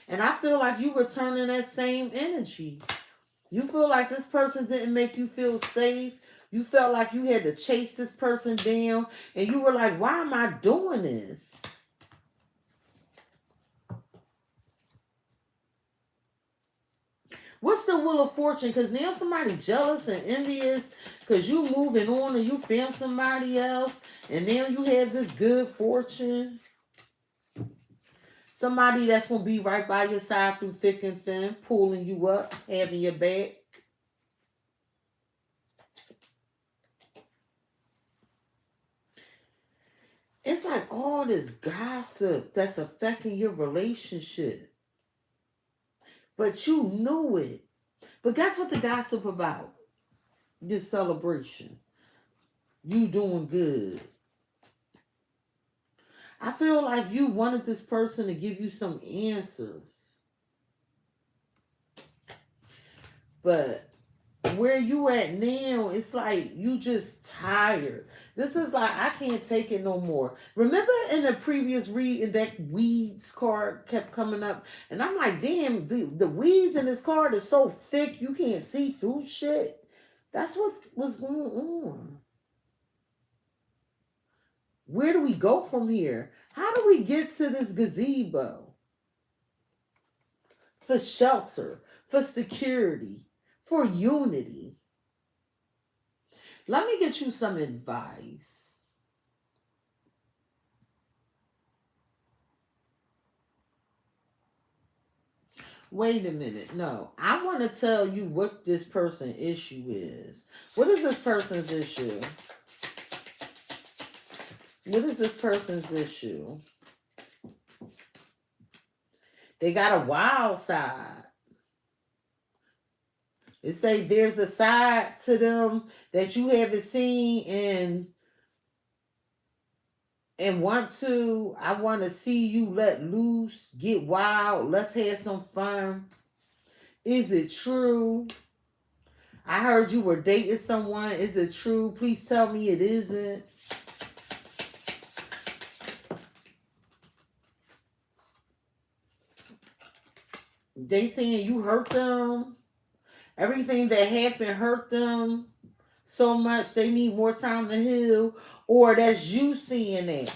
And I feel like you returning that same energy. You feel like this person didn't make you feel safe. You felt like you had to chase this person down. And you were like, why am I doing this? What's the Wheel of Fortune? Because now somebody jealous and envious because you moving on and you found somebody else. And now you have this good fortune. Somebody that's going to be right by your side through thick and thin, pulling you up, having your back. It's like all this gossip that's affecting your relationship. But you knew it. But guess what the gossip about? Your celebration. You doing good. I feel like you wanted this person to give you some answers. But where you at now, it's like you just tired. This is like, I can't take it no more. Remember in the previous reading that weeds card kept coming up? And I'm like, damn, the weeds in this card is so thick you can't see through shit. That's what was going on. Where do we go from here? How do we get to this gazebo? For shelter, for security, for unity. Let me get you some advice. Wait a minute. No, I want to tell you what this person's issue is. What is this person's issue? What is this person's issue? They got a wild side. It say there's a side to them that you haven't seen and I want to see you let loose, get wild, let's have some fun. Is it true? I heard you were dating someone. Is it true? Please tell me it isn't. They saying you hurt them. Everything that happened hurt them so much they need more time to heal. Or that's you seeing it.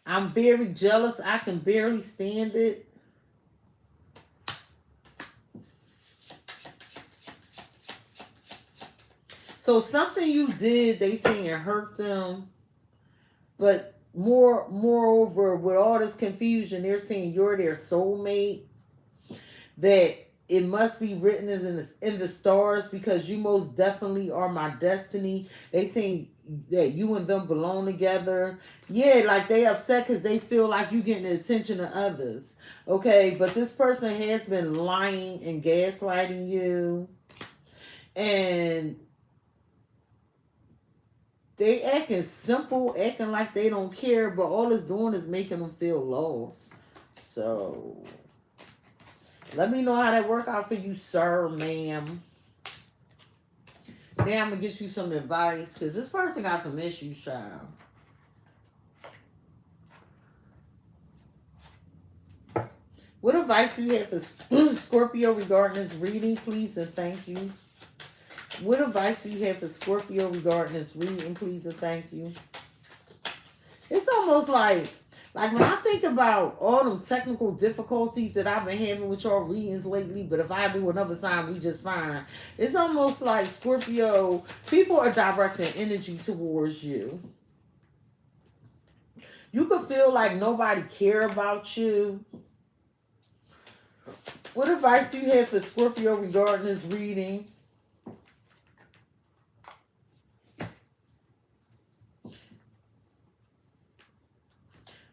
I'm very jealous. I can barely stand it. So something you did, they saying it hurt them. But moreover, with all this confusion, they're saying you're their soulmate. That it must be written as in the stars because you most definitely are my destiny. They saying that you and them belong together. Yeah, like they upset because they feel like you getting the attention of others. Okay, but this person has been lying and gaslighting you. And they acting simple, acting like they don't care, but all it's doing is making them feel lost. So, let me know how that work out for you, sir, ma'am. Now I'm going to get you some advice because this person got some issues, child. What advice do you have for Scorpio regarding this reading, please and thank you? What advice do you have for Scorpio regarding this reading, please and thank you? It's almost like when I think about all them technical difficulties that I've been having with y'all readings lately, but if I do another sign, we just fine. It's almost like Scorpio, people are directing energy towards you. You could feel like nobody care about you. What advice do you have for Scorpio regarding this reading?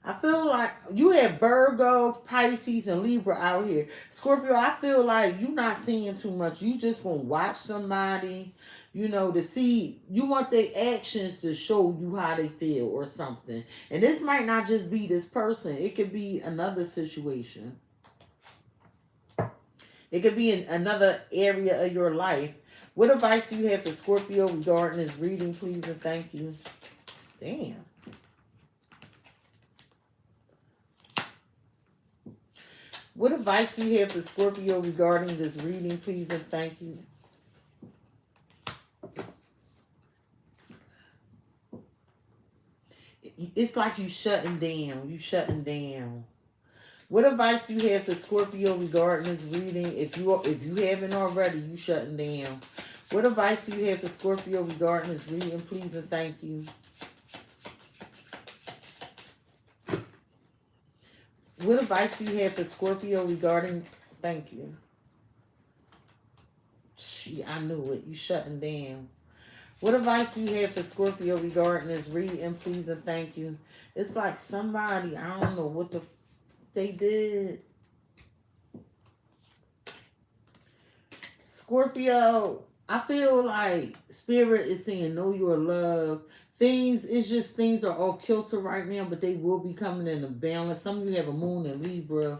I feel like you have Virgo, Pisces, and Libra out here. Scorpio, I feel like you're not seeing too much. You just going to watch somebody, you know, to see. You want their actions to show you how they feel or something. And this might not just be this person. It could be another situation. It could be in another area of your life. What advice do you have for Scorpio regarding this reading, please and thank you? Damn. What advice do you have for Scorpio regarding this reading, please and thank you? It's like you shutting down. You shutting down. What advice do you have for Scorpio regarding this reading? If you haven't already, you shutting down. What advice do you have for Scorpio regarding this reading, please and thank you? What advice do you have for Scorpio regarding... Thank you. Gee, I knew it. You shutting down. What advice do you have for Scorpio regarding this reading, please and thank you? It's like somebody, I don't know what they did. Scorpio, I feel like Spirit is saying know your love. Things are off kilter right now, but they will be coming into balance. Some of you have a moon in Libra.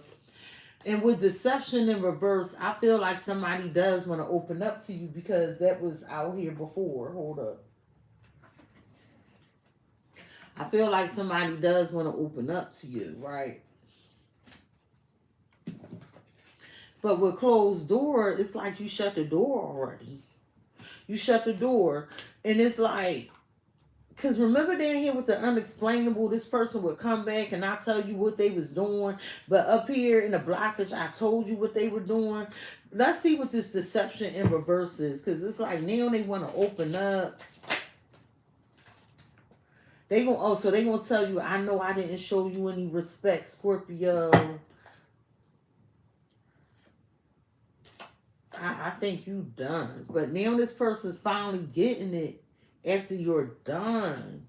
And with deception in reverse, I feel like somebody does want to open up to you because that was out here before. Hold up. I feel like somebody does want to open up to you, right? But with closed door, it's like you shut the door already. You shut the door. And it's like, because remember down here with the unexplainable, this person would come back and I tell you what they was doing. But up here in the blockage, I told you what they were doing. Let's see what this deception in reverse is. Because it's like now they want to open up. So they going to tell you, I know I didn't show you any respect, Scorpio. I think you done. But now this person's finally getting it. After you're done.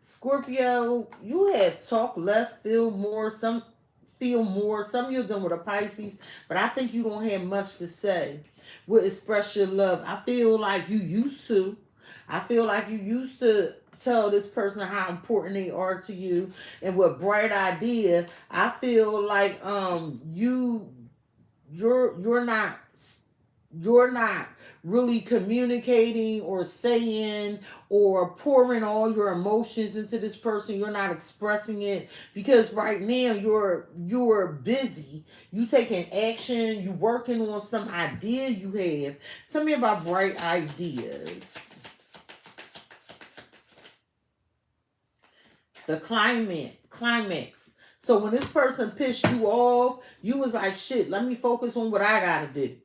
Scorpio, you have talk less, feel more. Some feel more. Some of you are done with a Pisces, but I think you don't have much to say. Will express your love. I feel like you used to. I feel like you used to tell this person how important they are to you. And with bright idea, I feel like you're not really communicating or saying or pouring all your emotions into this person. You're not expressing it because right now you're busy. You taking action. You working on some idea you have. Tell me about bright ideas. The climax. So when this person pissed you off, you was like, shit, let me focus on what I gotta do.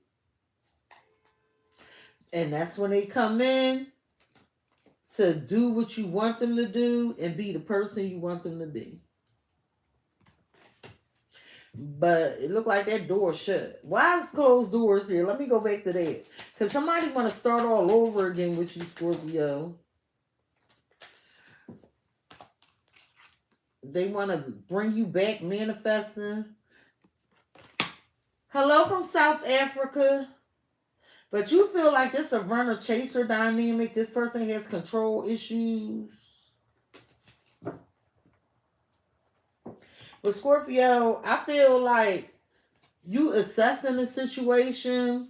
And that's when they come in to do what you want them to do and be the person you want them to be. But it looked like that door shut. Why is closed doors here? Let me go back to that. Because somebody want to start all over again with you, Scorpio. They want to bring you back manifesting. Hello from South Africa. But you feel like this is a runner-chaser dynamic. This person has control issues. With Scorpio, I feel like You assessing the situation.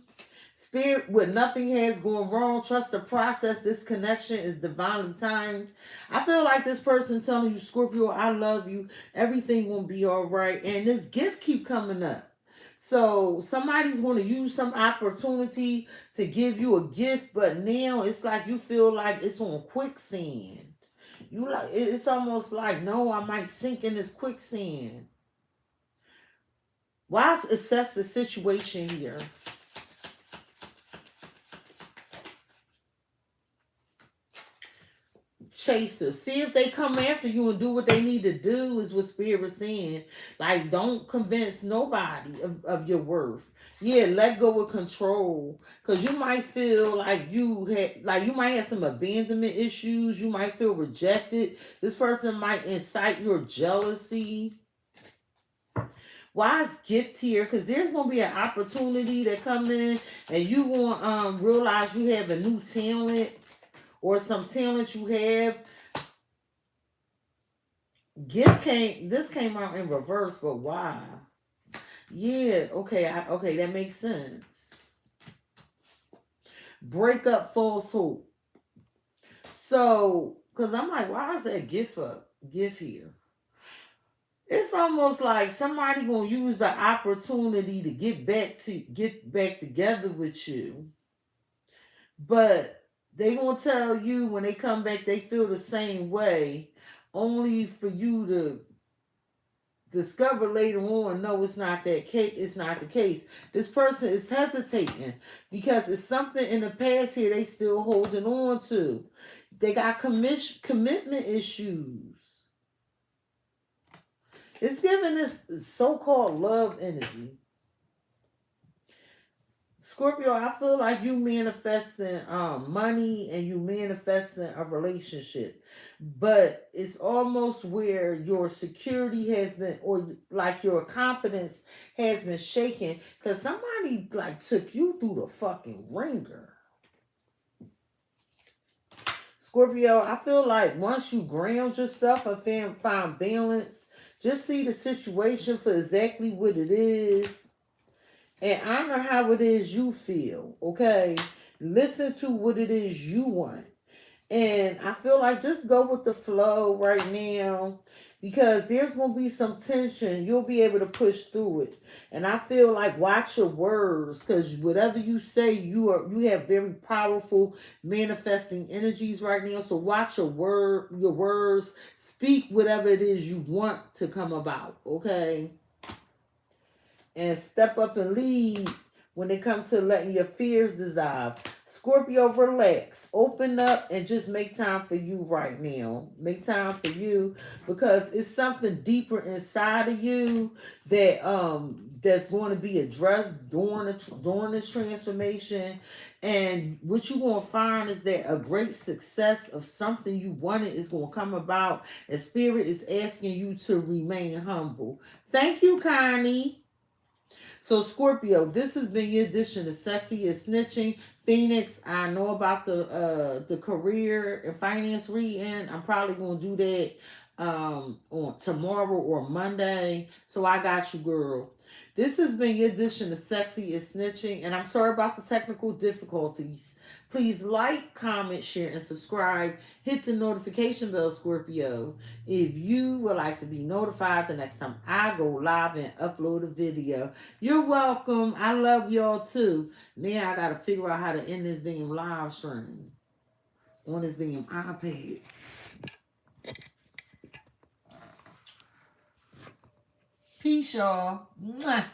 Spirit, with nothing has gone wrong, trust the process. This connection is divinely timed. I feel like this person telling you, Scorpio, I love you. Everything will be all right. And this gift keep coming up. So somebody's going to use some opportunity to give you a gift, but now it's like you feel like it's on quicksand. You like it's almost like, no, I might sink in this quicksand. Why assess the situation here? Chaser. See if they come after you and do what they need to do is what Spirit's saying. Like, don't convince nobody of your worth. Yeah, let go of control. Cause you might feel like you might have some abandonment issues. You might feel rejected. This person might incite your jealousy. Why is gift here? Because there's gonna be an opportunity that come in and you gonna realize you have a new talent or some talent you have. This came out in reverse, but why? Yeah, okay, okay, that makes sense. Break up false hope. So, because I'm like, why is that gift here? It's almost like somebody gonna use the opportunity to get back together with you. But they gonna tell you when they come back they feel the same way, only for you to discover later on, no, it's not that case. It's not the case. This person is hesitating because it's something in the past here they still holding on to. They got commitment issues. It's giving this so-called love energy. Scorpio, I feel like you manifesting money and you manifesting a relationship. But it's almost where your security has been, or like your confidence has been shaken because somebody like took you through the fucking ringer. Scorpio, I feel like once you ground yourself and find balance, just see the situation for exactly what it is. And honor how it is you feel, okay? Listen to what it is you want. And I feel like just go with the flow right now because there's going to be some tension. You'll be able to push through it. And I feel like watch your words because whatever you say, you have very powerful manifesting energies right now. So watch your words. Speak whatever it is you want to come about, okay? And step up and lead when it comes to letting your fears dissolve. Scorpio, relax. Open up and just make time for you right now. Make time for you because it's something deeper inside of you that that's going to be addressed during this transformation. And what you're going to find is that a great success of something you wanted is going to come about. And Spirit is asking you to remain humble. Thank you, Connie. So Scorpio, this has been your edition of Sexy is Snitching. Phoenix, I know about the career and finance reading. I'm probably gonna do that on tomorrow or Monday. So I got you, girl. This has been your edition of Sexy is Snitching, and I'm sorry about the technical difficulties. Please like, comment, share, and subscribe. Hit the notification bell, Scorpio, if you would like to be notified the next time I go live and upload a video. You're welcome. I love y'all too. Now I gotta figure out how to end this damn live stream on this damn iPad. Peace, y'all. Mwah.